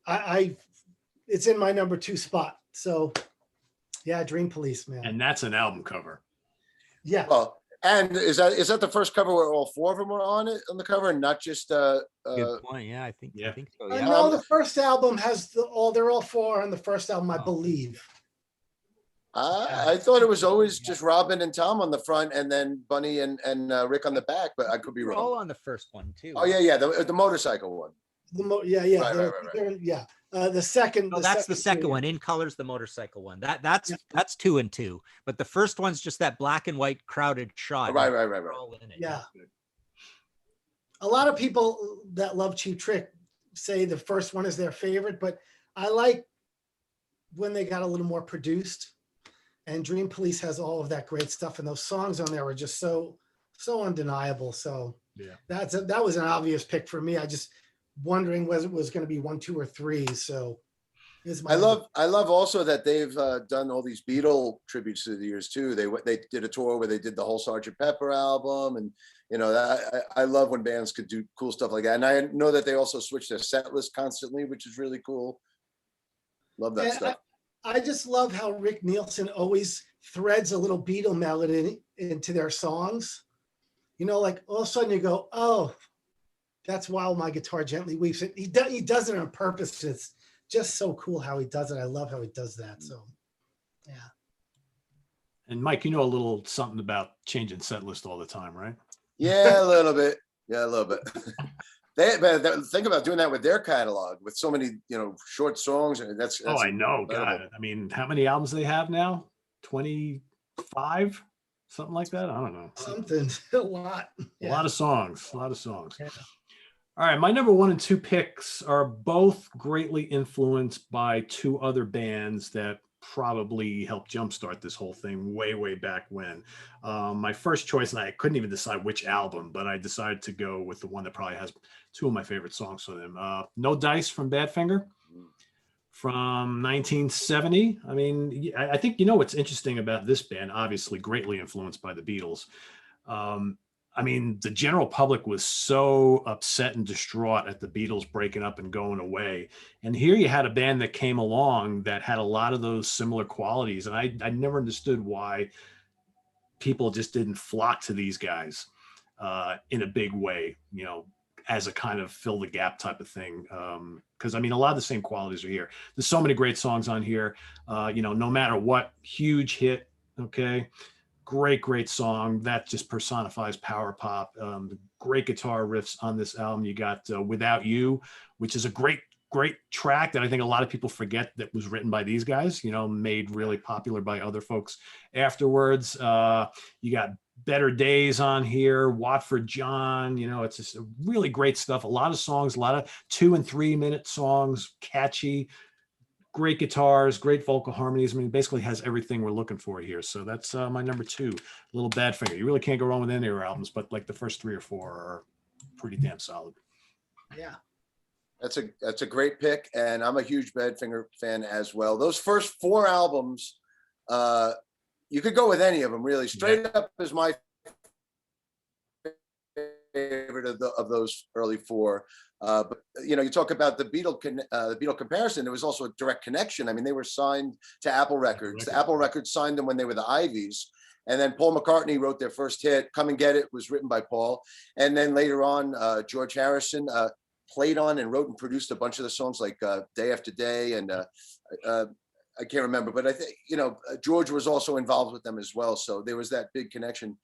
it's in my number 2 spot. So yeah, Dream Police, man. And that's an album cover. Yeah. Well, and is that the first cover where all 4 of them were on the cover, and not just Good point. Yeah, I think so. Yeah. No, the first album has they're all 4 on the first album, I believe. I thought it was always just Robin and Tom on the front, and then Bunny and Rick on the back, but I could be wrong. All on the first one too. Oh yeah, the motorcycle one. Right. The second. Oh, that's the second one. In Color's the motorcycle one. That's 2 and 2. But the first one's just that black and white crowded shot. Right. All in it. Yeah. A lot of people that love Cheap Trick say the first one is their favorite, but I like when they got a little more produced. And Dream Police has all of that great stuff, and those songs on there are just so undeniable. So yeah, that was an obvious pick for me. I just wondering whether it was going to be 1, 2, or 3. So I love also that they've done all these Beatle tributes through the years too. They did a tour where they did the whole Sgt. Pepper album, and I love when bands could do cool stuff like that. And I know that they also switch their set list constantly, which is really cool. Love that stuff. I just love how Rick Nielsen always threads a little Beatle melody into their songs. Like all of a sudden you go, oh, That's While My Guitar Gently Weeps. He does it on purpose. It's just so cool how he does it. I love how he does that. So, yeah. And Mike, you know a little something about changing set list all the time, right? Yeah, a little bit. Yeah, a little bit. Think about doing that with their catalog with so many, short songs. And that's Oh, I know. incredible. God. I mean, how many albums they have now? 25? Something like that? I don't know. Something, a lot. A lot of songs. A lot of songs. Yeah. All right. My number 1 and 2 picks are both greatly influenced by 2 other bands that probably helped jumpstart this whole thing way back when. My first choice, and I couldn't even decide which album, but I decided to go with the one that probably has 2 of my favorite songs for them. No Dice from Badfinger from 1970. I mean, I think what's interesting about this band, obviously greatly influenced by the Beatles. I mean, the general public was so upset and distraught at the Beatles breaking up and going away. And here you had a band that came along that had a lot of those similar qualities. And I never understood why people just didn't flock to these guys in a big way, as a kind of fill the gap type of thing. Because I mean, a lot of the same qualities are here. There's so many great songs on here, no matter what, huge hit. Okay. Great song that just personifies power pop. Great guitar riffs on this album. You got Without You, which is a great track that I think a lot of people forget that was written by these guys, made really popular by other folks afterwards. You got Better Days on here, Watford John, it's just really great stuff. A lot of songs, a lot of 2 and 3 minute songs, catchy, great guitars, great vocal harmonies. I mean, basically has everything we're looking for here. So that's my number 2, Little Badfinger. You really can't go wrong with any of their albums, but like the first 3 or 4 are pretty damn solid. Yeah. That's a great pick, and I'm a huge Badfinger fan as well. Those first 4 albums, you could go with any of them, really. Straight Up is my favorite of those early 4. But you talk about the Beatle comparison. There was also a direct connection. I mean, they were signed to Apple Records. Apple Records signed them when they were the Ivies. And then Paul McCartney wrote their first hit. Come and Get It was written by Paul. And then later on, George Harrison played on and wrote and produced a bunch of the songs like Day After Day. And I can't remember, but I think, George was also involved with them as well. So there was that big connection.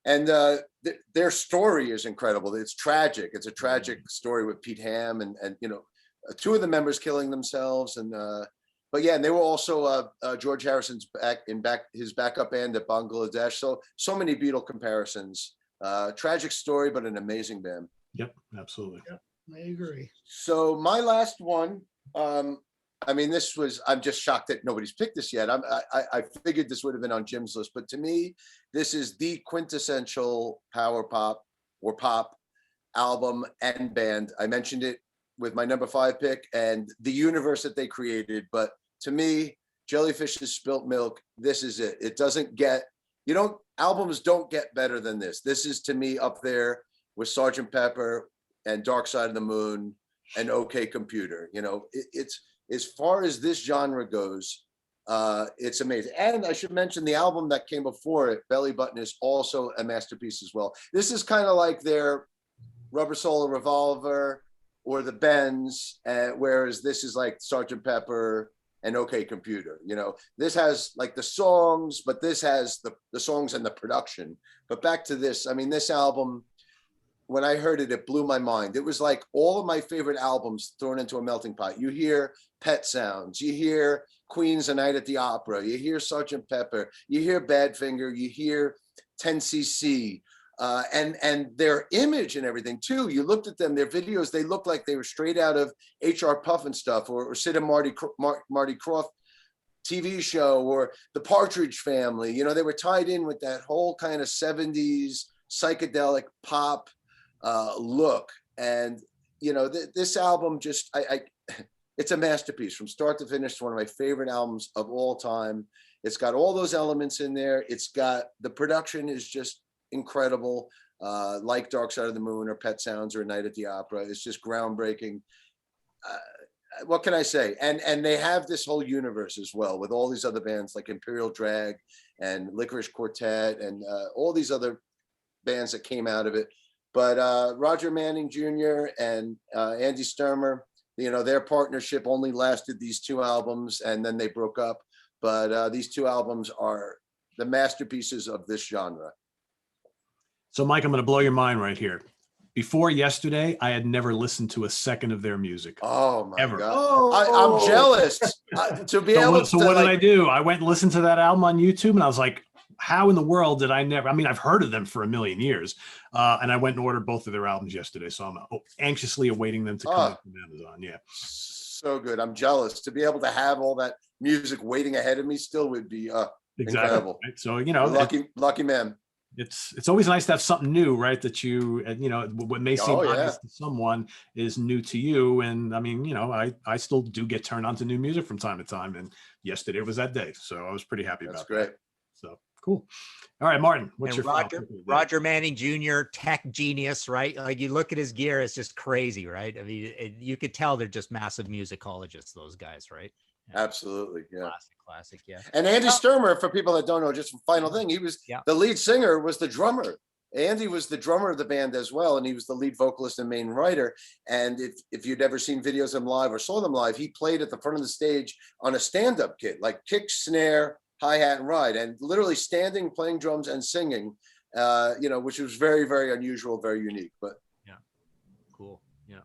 And their story is incredible. It's tragic. It's a tragic story with Pete Ham and 2 of the members killing themselves. And but yeah, and they were also George Harrison's his backup band at Bangladesh. So many Beatle comparisons. Tragic story, but an amazing band. Yep, absolutely. Yep, I agree. So my last one. I mean, I'm just shocked that nobody's picked this yet. I figured this would have been on Jim's list, but to me, this is the quintessential power pop or pop album and band. I mentioned it with my number 5 pick and the universe that they created. But to me, Jellyfish's Spilt Milk, this is it. It doesn't get, albums don't get better than this. This is to me up there with Sgt. Pepper and Dark Side of the Moon and OK Computer. It's, as far as this genre goes, it's amazing. And I should mention the album that came before it, Belly Button, is also a masterpiece as well. This is kind of like their Rubber Soul Revolver or the Bends, whereas this is like Sgt. Pepper and OK Computer. This has like the songs, but this has the songs and the production. But back to this, I mean, this album, when I heard it, it blew my mind. It was like all of my favorite albums thrown into a melting pot. You hear Pet Sounds, you hear Queen's A Night at the Opera, you hear Sgt. Pepper, you hear Badfinger, you hear 10cc, and their image and everything too. You looked at them, their videos, they looked like they were straight out of HR Puff and stuff, or Sid and Marty Krofft TV show, or The Partridge Family. They were tied in with that whole kind of 70s psychedelic pop look. And this album just it's a masterpiece from start to finish. It's one of my favorite albums of all time. It's got all those elements in there. It's got, the production is just incredible, like Dark Side of the Moon or Pet Sounds or Night at the Opera. It's just groundbreaking. What can I say? And they have this whole universe as well with all these other bands like Imperial Drag and Licorice Quartet and all these other bands that came out of it. But Roger Manning Jr. and Andy Sturmer, their partnership only lasted these 2 albums, and then they broke up. But these 2 albums are the masterpieces of this genre. So, Mike, I'm going to blow your mind right here. Before yesterday, I had never listened to a second of their music. Oh my Ever. God! Oh. I'm jealous to be able to. So what did I do? I went and listened to that album on YouTube, and I was like, "How in the world did I never?" I mean, I've heard of them for a million years, and I went and ordered both of their albums yesterday. So I'm anxiously awaiting them to come out from Amazon. Yeah, so good. I'm jealous to be able to have all that music waiting ahead of me. Still would be incredible. Right? So lucky man. It's always nice to have something new, right? That what may seem obvious to someone is new to you. And I mean, I still do get turned on to new music from time to time. And yesterday was that day, so I was pretty happy about That's great. that. So cool. All right, Martin, what's your Roger Manning Jr., tech genius, right? Like you look at his gear, it's just crazy, right? I mean, you could tell they're just massive musicologists, those guys, right? Yeah. Absolutely, yeah. Classic, yeah. And Andy Sturmer, for people that don't know, just final thing, he was the lead singer, was the drummer. Andy was the drummer of the band as well, and he was the lead vocalist and main writer. And if you'd ever seen videos of them live or saw them live, he played at the front of the stage on a stand-up kit, like kick, snare, hi-hat, and ride, and literally standing, playing drums and singing, which was very, very unusual, very unique. But yeah, cool. Yeah.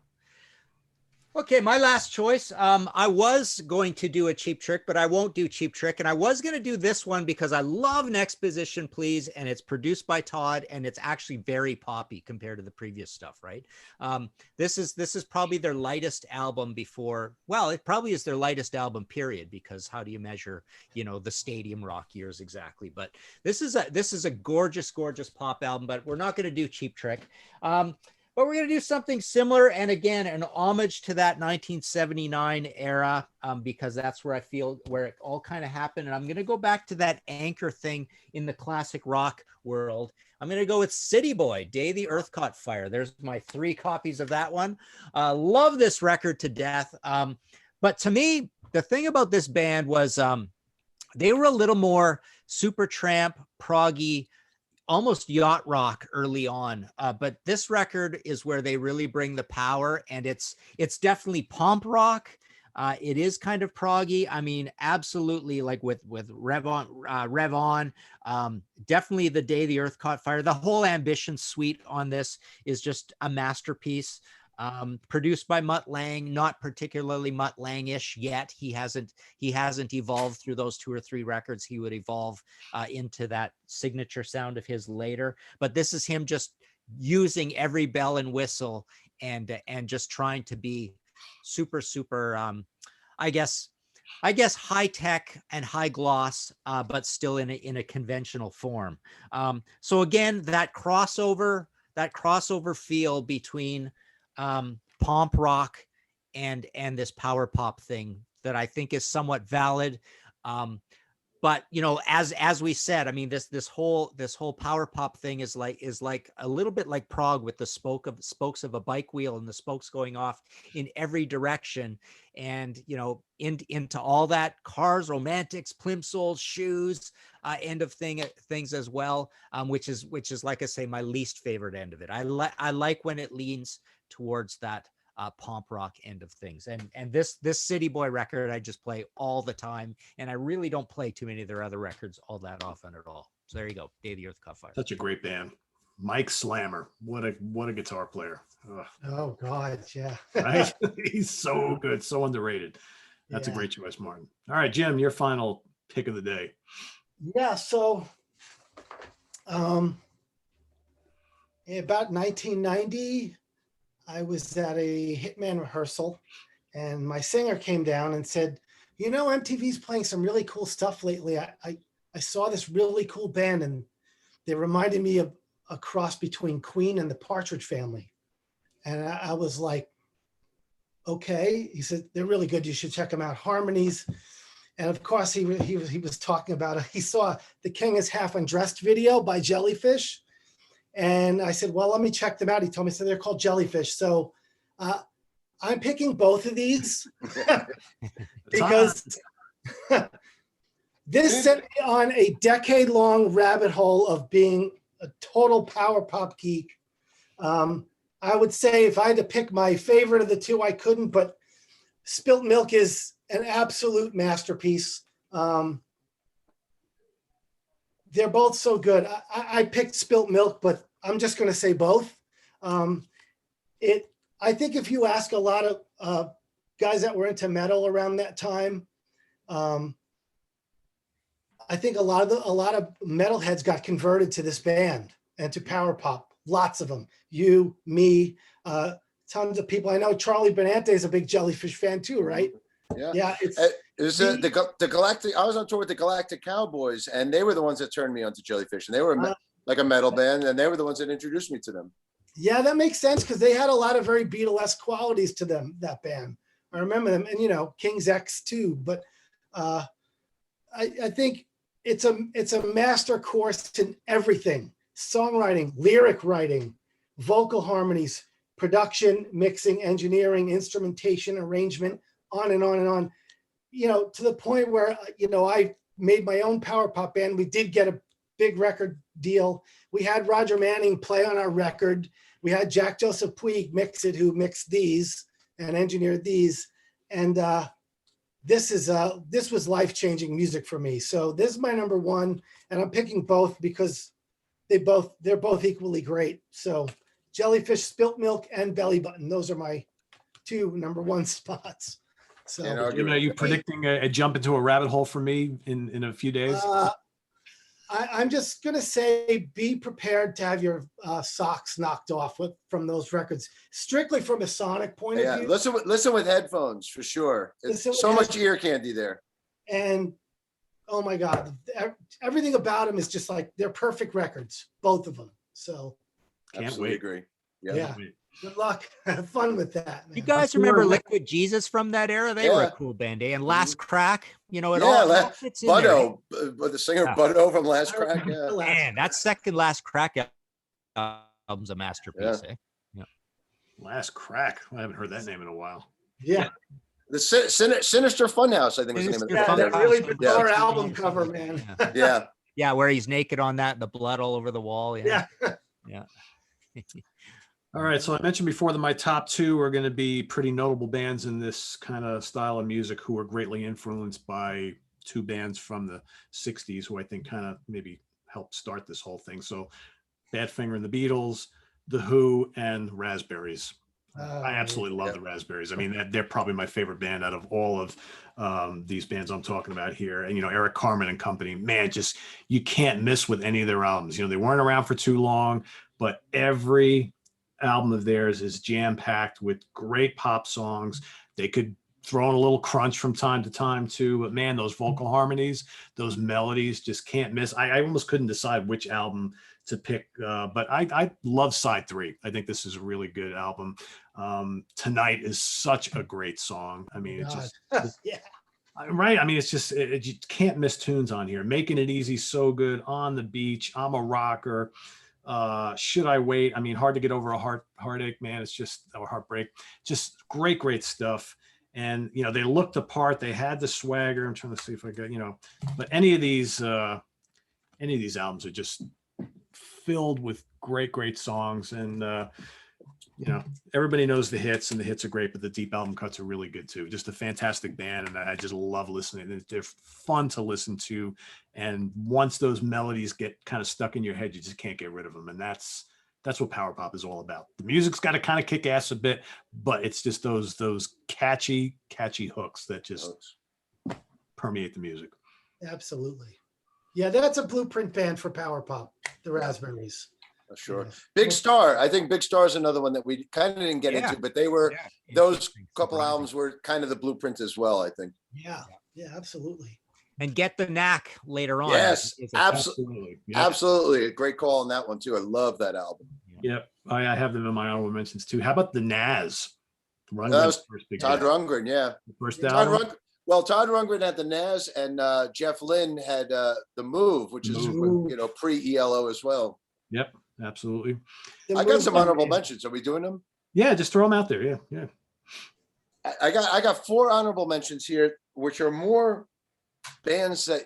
Okay, my last choice. I was going to do a Cheap Trick, but I won't do Cheap Trick. And I was going to do this one because I love Next Position, Please. And it's produced by Todd, and it's actually very poppy compared to the previous stuff, right? This is probably their lightest album before. Well, it probably is their lightest album, period, because how do you measure, the stadium rock years exactly? But this is a gorgeous, gorgeous pop album, but we're not going to do Cheap Trick. But we're going to do something similar. And again, an homage to that 1979 era, because that's where I feel where it all kind of happened. And I'm going to go back to that anchor thing in the classic rock world. I'm going to go with City Boy, Day the Earth Caught Fire. There's my 3 copies of that one. Love this record to death. But to me, the thing about this band was they were a little more Supertramp, proggy, almost yacht rock early on, but this record is where they really bring the power, and it's definitely pomp rock. It is kind of proggy. I mean, absolutely, like with Rev On, definitely The Day the Earth Caught Fire. The whole Ambition suite on this is just a masterpiece. Produced by Mutt Lange, not particularly Mutt Lange-ish yet. He hasn't evolved through those 2 or 3 records. He would evolve into that signature sound of his later. But this is him just using every bell and whistle and just trying to be super, I guess high tech and high gloss, but still in a conventional form. So again, that crossover feel between pomp rock and this power pop thing that I think is somewhat valid. But as we said, I mean, this whole power pop thing is like a little bit like prog with the spokes of a bike wheel and the spokes going off in every direction, and into all that cars, romantics, plimsolls, shoes, end of things as well, which is like I say, my least favorite end of it. I like when it leans towards that pomp rock end of things, and this City Boy record I just play all the time, and I really don't play too many of their other records all that often at all. So there you go, Day the Earth Caught Fire. Such a great band. Mike Slammer, what a guitar player. Ugh. Oh God, yeah. Right? He's so good, so underrated. That's a great choice, Martin. All right, Jim, your final pick of the day. Yeah, so about 1990, I was at a Hitman rehearsal, and my singer came down and said, MTV's playing some really cool stuff lately. I saw this really cool band, and they reminded me of a cross between Queen and the Partridge Family. And I was like, okay. He said, they're really good. You should check them out. Harmonies. And of course, he was talking about, he saw The King is Half Undressed video by Jellyfish. And I said, well, let me check them out. He told me, so they're called Jellyfish. So I'm picking both of these because this set me on a decade-long rabbit hole of being a total power pop geek. I would say if I had to pick my favorite of the two, I couldn't, but Spilt Milk is an absolute masterpiece. They're both so good. I picked Spilt Milk, but I'm just going to say both. I think if you ask a lot of guys that were into metal around that time, I think a lot of metalheads got converted to this band and to power pop. Lots of them. You, me, tons of people. I know Charlie Benante is a big Jellyfish fan too, right? Yeah. Yeah. It was the Galactic. I was on tour with the Galactic Cowboys, and they were the ones that turned me on to Jellyfish, and they were like a metal band, and they were the ones that introduced me to them. Yeah, that makes sense because they had a lot of very Beatlesque qualities to them, that band. I remember them, and King's X too. But I think it's a master course in everything: songwriting, lyric writing, vocal harmonies, production, mixing, engineering, instrumentation, arrangement, on and on and on. To the point where I made my own power pop band. We did get a big record deal. We had Roger Manning play on our record. We had Jack Joseph Puig mix it, who mixed these and engineered these. And this was life-changing music for me. So this is my number one, and I'm picking both because they're both equally great. So Jellyfish, Spilt Milk, and Belly Button. Those are my two number one spots. So are you predicting a jump into a rabbit hole for me in a few days? I'm just going to say, be prepared to have your socks knocked off from those records, strictly from a sonic point of view. Listen with headphones for sure. It's so much ear candy there. And oh my God, everything about them is just like, they're perfect records, both of them. So can't wait. Agree. Yeah. Good luck. Have fun with that, man. You guys remember Liquid Jesus from that era? They were a cool band, eh? And Last Crack, all fits in Buddo, the singer Buddo from Last Crack. Yeah. Man, that second Last Crack album's a masterpiece, eh? Yeah. Last Crack. I haven't heard that name in a while. Yeah. The Sinister Funhouse, I think, was the name of the band. That really bizarre album cover, man. Yeah. Yeah, where he's naked on that, the blood all over the wall. Yeah. Yeah. All right, so I mentioned before that my top two are going to be pretty notable bands in this kind of style of music who are greatly influenced by two bands from the 60s who I think kind of maybe helped start this whole thing. So Badfinger and the Beatles, The Who, and Raspberries. I absolutely love the Raspberries. I mean, they're probably my favorite band out of all of these bands I'm talking about here. And, Eric Carmen and company, man, just you can't miss with any of their albums. They weren't around for too long, but every album of theirs is jam-packed with great pop songs. They could throw in a little crunch from time to time too, but man, those vocal harmonies, those melodies just can't miss. I almost couldn't decide which album to pick, but I love side 3. I think this is a really good album. Tonight is such a great song. I mean, yeah. Right. I mean, it's just, you can't miss tunes on here. Making It Easy, so good. On the Beach, I'm a Rocker. Should I Wait? I mean, Hard to Get Over a Heartache, man. It's just a heartbreak. Just great stuff. And they looked the part. They had the swagger. I'm trying to see if I got but any of these albums are just filled with great songs. And everybody knows the hits, and the hits are great, but the deep album cuts are really good too. Just a fantastic band, and I just love listening. They're fun to listen to, and once those melodies get kind of stuck in your head, you just can't get rid of them. And that's what power pop is all about. The music's got to kind of kick ass a bit, but it's just those catchy hooks that just permeate the music. Absolutely. Yeah, that's a blueprint band for power pop, the Raspberries. Sure. Yeah. Big Star. I think Big Star is another one that we kind of didn't get into, but they were, those couple albums were kind of the blueprint as well, I think. Yeah, absolutely. And Get the Knack later on. Yes, absolutely. Yep. Absolutely. A great call on that one too. I love that album. Yep. I have them in my honorable mentions too. How about the Nas? That was Todd Rundgren, yeah. The first album. Todd Rundgren had the Nas, and Jeff Lynne had the Move, which is pre-ELO as well. Yep, absolutely. I got some honorable mentions. Are we doing them? Yeah, just throw them out there. Yeah. I got 4 honorable mentions here, which are more bands that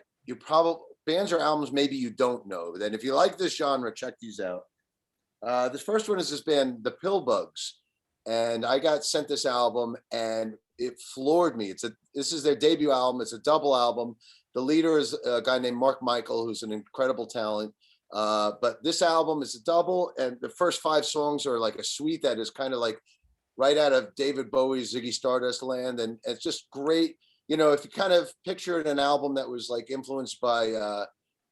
bands or albums maybe you don't know. Then if you like this genre, check these out. This first one is this band, the Pillbugs, and I got sent this album, and it floored me. This is their debut album. It's a double album. The leader is a guy named Mark Michael, who's an incredible talent. But this album is a double, and the first 5 songs are like a suite that is kind of like right out of David Bowie's Ziggy Stardust land, and it's just great. You know, if you kind of pictured an album that was like influenced by,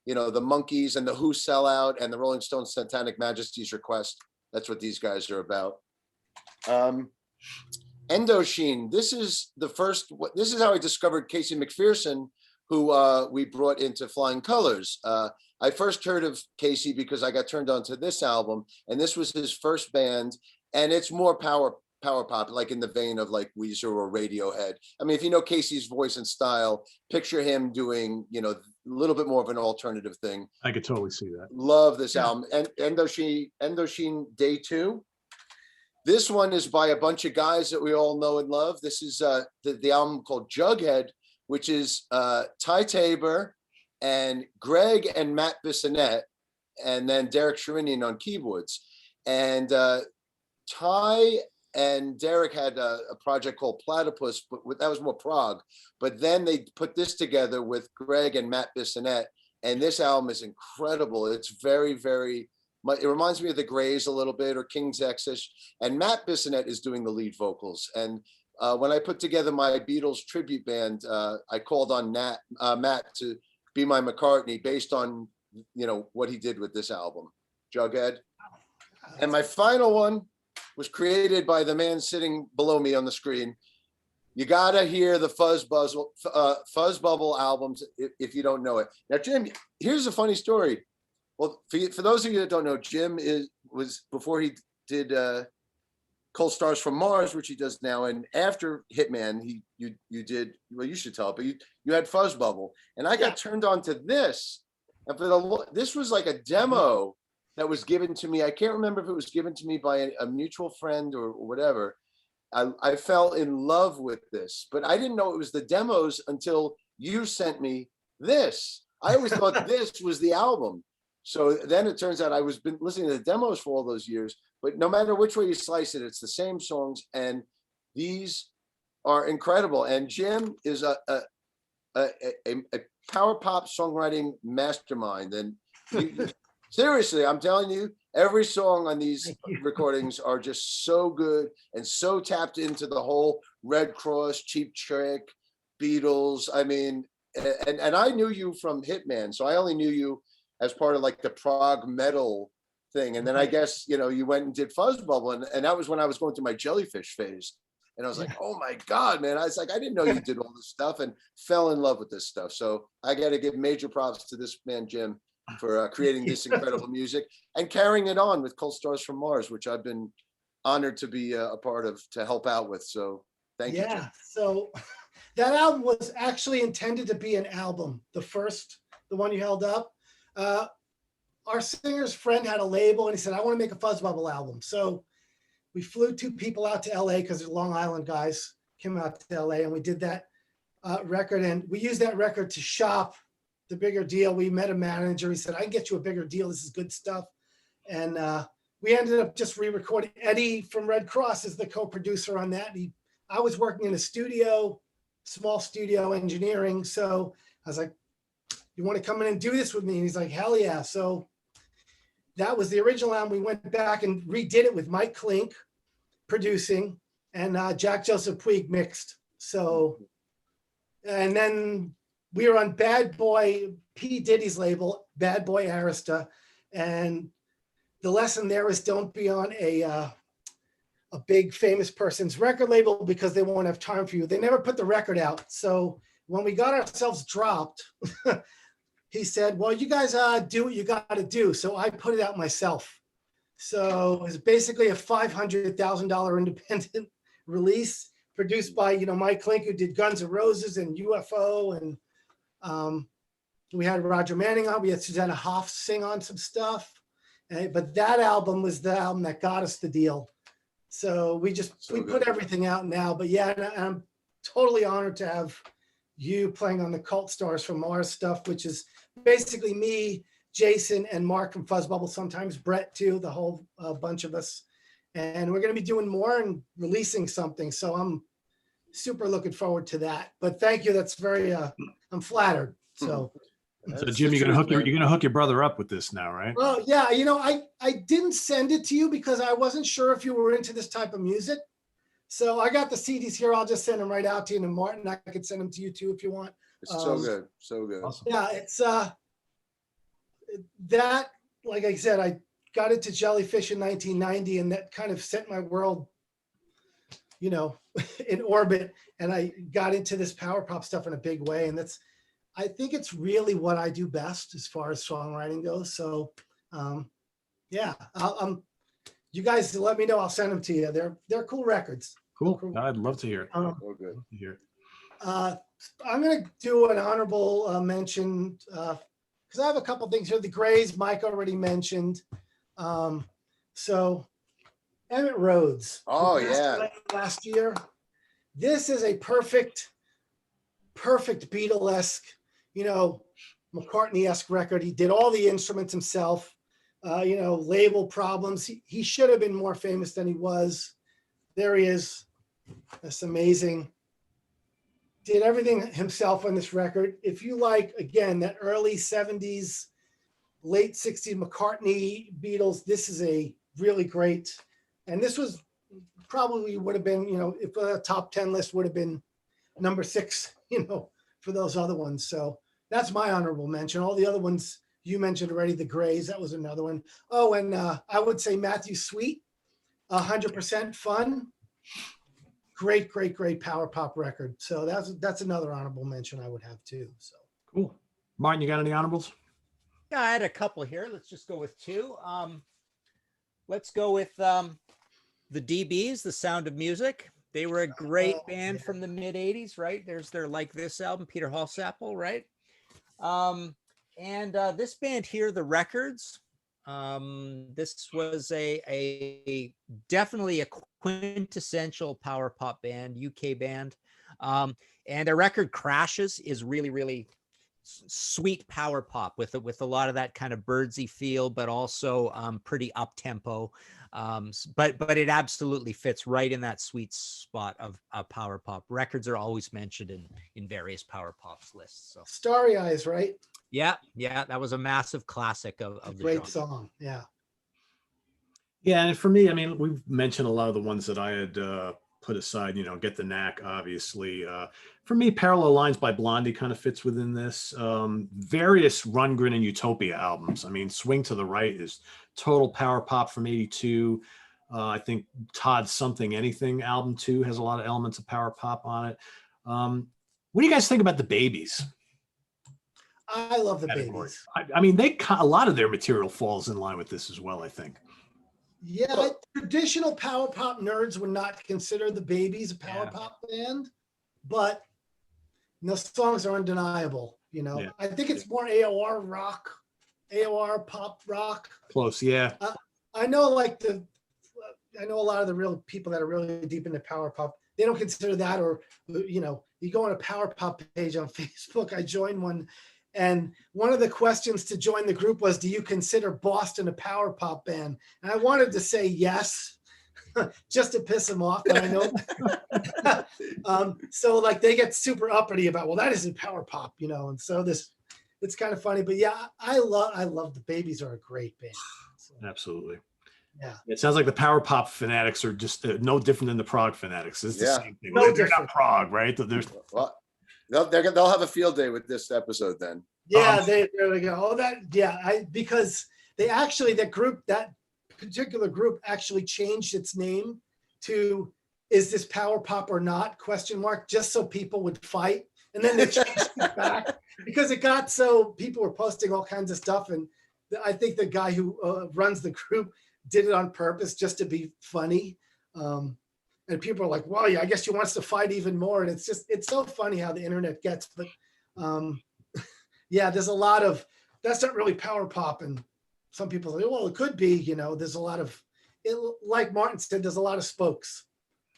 you know, the Monkees and the Who Sellout and the Rolling Stones' Satanic Majesty's Request, that's what these guys are about. Endosheen. This is how I discovered Casey McPherson, who we brought into Flying Colors. I first heard of Casey because I got turned on to this album, and this was his first band, and it's more power pop, like in the vein of like Weezer or Radiohead. I mean, if you know Casey's voice and style, picture him doing, you know, a little bit more of an alternative thing. I could totally see that. Love this album. And Endosheen Day 2. This one is by a bunch of guys that we all know and love. This is the album called Jughead, which is Ty Tabor and Greg and Matt Bissonette, and then Derek Sherinian on keyboards. And Ty and Derek had a project called Platypus, but that was more prog. But then they put this together with Greg and Matt Bissonette, and this album is incredible. It's very, very much, it reminds me of the Grays a little bit, or King's X-ish. And Matt Bissonette is doing the lead vocals. And when I put together my Beatles tribute band, I called on Matt to be my McCartney based on, you know, what he did with this album, Jughead. And my final one was created by the man sitting below me on the screen. You gotta hear the Fuzz Bubble albums if you don't know it. Now, Jim, here's a funny story. Well, for those of you that don't know, Jim was before he did Cold Stars from Mars, which he does now, and after Hitman, you did, well, you should tell it, but you had Fuzz Bubble, and I got turned on to this, and this was like a demo that was given to me. I can't remember if it was given to me by a mutual friend or whatever. I fell in love with this, but I didn't know it was the demos until you sent me this. I always thought this was the album. So then it turns out I was been listening to the demos for all those years, but no matter which way you slice it, it's the same songs, and these are incredible. And Jim is a power pop songwriting mastermind. And seriously, I'm telling you, every song on these recordings are just so good and so tapped into the whole Red Cross, Cheap Trick, Beatles. I mean, and I knew you from Hitman, so I only knew you as part of like the prog metal thing. And then I guess, you know, you went and did Fuzz Bubble, and that was when I was going through my Jellyfish phase. And I was like, oh my God, man. I was like, I didn't know you did all this stuff, and fell in love with this stuff. So I got to give major props to this man, Jim, for creating this incredible music and carrying it on with Cold Stars from Mars, which I've been honored to be a part of, to help out with. So thank you, Jim. So that album was actually intended to be an album. The one you held up. Our singer's friend had a label, and he said, I want to make a Fuzz Bubble album. So we flew 2 people out to LA, because the Long Island guys came out to LA, and we did that record. And we used that record to shop the bigger deal. We met a manager. He said, I can get you a bigger deal. This is good stuff. And we ended up just re-recording. Eddie from Red Cross is the co-producer on that. I was working in a studio, small studio engineering. So I was like, you want to come in and do this with me? And he's like, hell yeah. So that was the original album. We went back and redid it with Mike Klink producing, and Jack Joseph Puig mixed. So, and then we were on Bad Boy, P. Diddy's label, Bad Boy Arista. And the lesson there is don't be on a big famous person's record label, because they won't have time for you. They never put the record out. So when we got ourselves dropped, he said, well, you guys do what you got to do. So I put it out myself. So it was basically a $500,000 independent release, produced by, Mike Klink, who did Guns N' Roses and UFO. And we had Roger Manning on. We had Susanna Hoff sing on some stuff. But that album was the album that got us the deal. So we put everything out now. But yeah, and I'm totally honored to have you playing on the Cult Stars from Mars stuff, which is basically me Jason and Mark from Fuzzbubble, sometimes Brett too, the whole bunch of us. And we're going to be doing more and releasing something. So I'm super looking forward to that. But thank you. That's very, I'm flattered. So. So Jim, you're gonna hook your brother up with this now, right? Well, yeah, you know, I didn't send it to you because I wasn't sure if you were into this type of music. So I got the CDs here. I'll just send them right out to you. And Martin, I could send them to you too if you want. It's so good. So good. Awesome. Yeah, it's that, like I said, I got into Jellyfish in 1990 and that kind of set my world, you know, in orbit. And I got into this power pop stuff in a big way. And I think it's really what I do best as far as songwriting goes. So, yeah, you guys let me know. I'll send them to you. They're cool records. Cool. I'd love to hear it. So good. Love to hear it. I'm going to do an honorable mention because I have a couple things here. The Grays, Mike already mentioned. So Emmett Rhodes. Oh, who passed yeah. away last year. This is a perfect Beatle-esque, you know, McCartney-esque record. He did all the instruments himself. You know, label problems. He should have been more famous than he was. There he is. That's amazing. Did everything himself on this record. If you like, again, that early 70s, late 60s McCartney, Beatles, this is a really great, and this was probably would have been, you know, if a top 10 list would have been number 6, you know, for those other ones. So that's my honorable mention. All the other ones you mentioned already, the Grays, that was another one. Oh, and I would say Matthew Sweet, 100% Fun. Great power pop record. So that's another honorable mention I would have too. So Cool. Martin, you got any honorables? Yeah, I had a couple here. Let's just go with 2. Let's go with the DBs, The Sound of Music. They were a great band from the mid 80s, right? There's their Like This album, Peter Hallsapple, right? And this band here, The Records, this was a definitely a quintessential power pop band, UK band. And their record Crashes is really sweet power pop with a lot of that kind of birdsy feel, but also pretty up tempo. But it absolutely fits right in that sweet spot of power pop. Records are always mentioned in various power pops lists. So Starry Eyes, right? yeah, that was a massive classic of the Great genre. song. Yeah. Yeah, and for me, I mean, we've mentioned a lot of the ones that I had put aside, you know, Get the Knack, obviously. For me, Parallel Lines by Blondie kind of fits within this. Various Rundgren and Utopia albums. I mean, Swing to the Right is total power pop from 82. I think Todd's Something Anything album 2 has a lot of elements of power pop on it. What do you guys think about the Babies? I love the Category? Babies. I mean, a lot of their material falls in line with this as well, I think. Yeah, traditional power pop nerds would not consider the Babies a power Yeah. pop band, but the songs are undeniable. You know, Yeah. I think it's more AOR rock, AOR pop rock. Close, yeah. I know, like I know a lot of the real people that are really deep into power pop. They don't consider that, or you know, you go on a power pop page on Facebook. I joined one. And one of the questions to join the group was, do you consider Boston a power pop band? And I wanted to say yes, just to piss them off, but I know. So like they get super uppity about, well, that isn't power pop, you know? And so it's kind of funny, but yeah, I love the Babies are a great band. So, Absolutely. yeah. It sounds like the power pop fanatics are just no different than the prog fanatics. It's the Yeah. same thing. No They're different. not prog, right? There's Well, they'll have a field day with this episode then. Yeah, there they go. Oh, because they actually, that particular group actually changed its name to "Is this power pop or not?" ? Just so people would fight, and then they changed it back because it got so people were posting all kinds of stuff, and I think the guy who runs the group did it on purpose just to be funny. And people are like, "Well, yeah, I guess he wants to fight even more," and it's so funny how the internet gets, but. Yeah, there's a lot of, that's not really power pop. And some people say, well, it could be, you know, there's a lot of, like Martin said, there's a lot of spokes,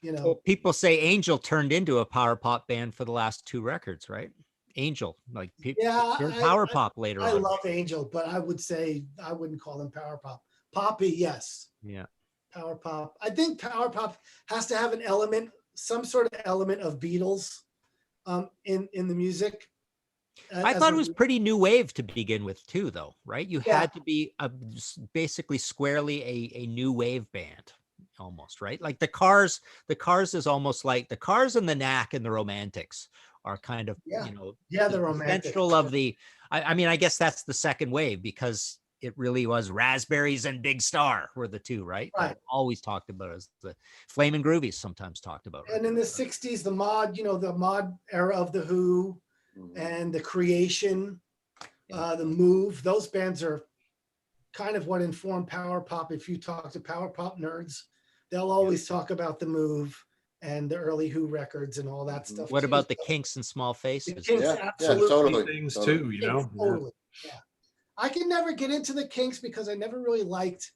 you know. Well, people say Angel turned into a power pop band for the last 2 records, right? Angel, like Yeah, pure power pop later I on. love Angel, but I would say I wouldn't call them power pop. Poppy, yes. Yeah. Power pop. I think power pop has to have an element, some sort of element of Beatles in the music. I thought it was pretty new wave to begin with too, though, right? You Yeah. had to be basically squarely a new wave band, almost, right? Like the Cars is almost like the Cars and the Knack and the Romantics are kind of, Yeah. you know, Yeah, the the Romantics. central of the. I mean, I guess that's the second wave because it really was Raspberries and Big Star were the two, right? Right. Always talked about as the Flamin' Groovies sometimes talked about. And in the 60s, the mod, the mod era of the Who and the Creation, the Move, those bands are kind of what informed power pop. If you talk to power pop nerds, they'll always talk about the Move and the early Who records and all that stuff. What too. about the Kinks and Small Faces? The Kinks, Yeah, absolutely. totally. Things totally. too, you Kinks, know. totally. Yeah. I can never get into the Kinks because I never really liked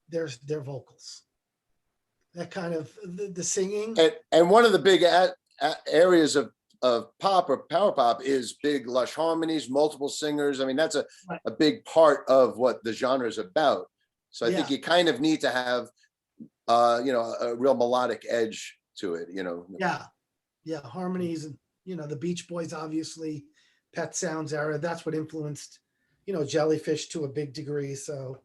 their vocals. That kind of the singing. And one of the big areas of pop or power pop is big lush harmonies, multiple singers. I mean, that's a big part of what the genre is about. So I think you kind of need to have, a real melodic edge to it, Yeah, harmonies and, the Beach Boys, obviously, Pet Sounds era. That's what influenced, Jellyfish to a big degree. So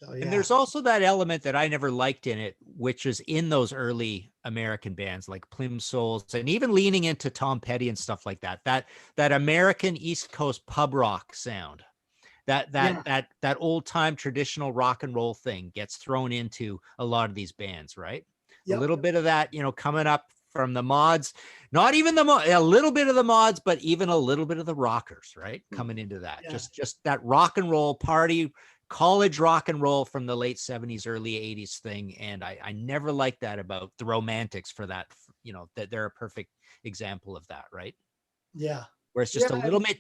yeah. And there's also that element that I never liked in it, which is in those early American bands like Plimsolls and even leaning into Tom Petty and stuff like that. That American East Coast pub rock sound, that old time traditional rock and roll thing gets thrown into a lot of these bands, right? Yep. A little bit of that, coming up from the mods, not even a little bit of the mods, but even a little bit of the rockers, right? Coming into that, just that rock and roll party, college rock and roll from the late 70s, early 80s thing. And I never liked that about the Romantics for that, that they're a perfect example of that, right? Yeah. Where it's just a little bit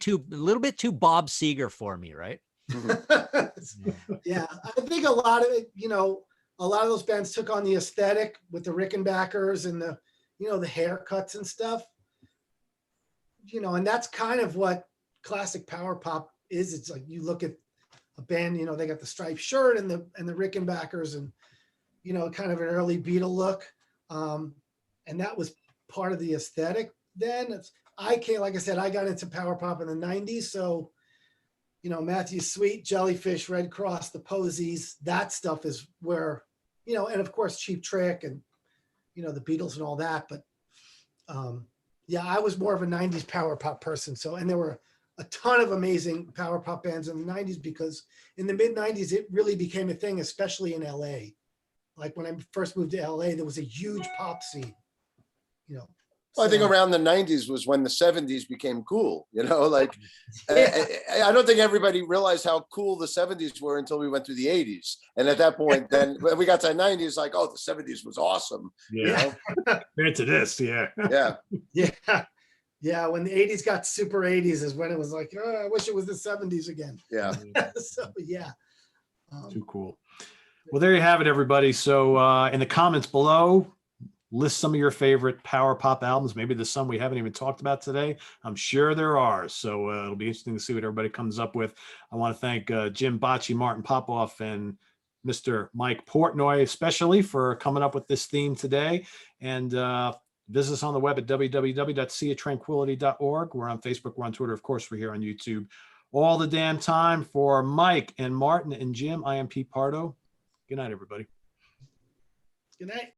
too Bob Seger for me, right? Yeah. I think a lot of it, a lot of those bands took on the aesthetic with the Rickenbackers and the, the haircuts and stuff, and that's kind of what classic power pop is. It's like, you look at a band, they got the striped shirt and the Rickenbackers and, kind of an early Beatle look. And that was part of the aesthetic. Then like I said, I got into power pop in the 90s. So, Matthew Sweet, Jellyfish, Red Cross, the Posies, that stuff is where, and of course Cheap Trick and, the Beatles and all that. But I was more of a 90s power pop person. So, and there were a ton of amazing power pop bands in the 90s because in the mid 90s, it really became a thing, especially in LA. Like when I first moved to LA, there was a huge pop scene, Well, I think around the 90s was when the 70s became cool, like I don't think everybody realized how cool the 70s were until we went through the 80s. And at that point, then when we got to the 90s, like, oh, the 70s was awesome. Yeah. Into this, yeah. Yeah. Yeah. Yeah. When the 80s got super 80s is when it was like, oh, I wish it was the 70s again. Yeah. So, yeah. Too cool. Well, there you have it, everybody. So in the comments below, list some of your favorite power pop albums. Maybe there's some we haven't even talked about today. I'm sure there are. So it'll be interesting to see what everybody comes up with. I want to thank Jim Bacchi, Martin Popoff, and Mr. Mike Portnoy, especially for coming up with this theme today. And visit us on the web at www.seatranquility.org. We're on Facebook. We're on Twitter. Of course, we're here on YouTube all the damn time. For Mike and Martin and Jim, I am Pete Pardo. Good night, everybody. Good night.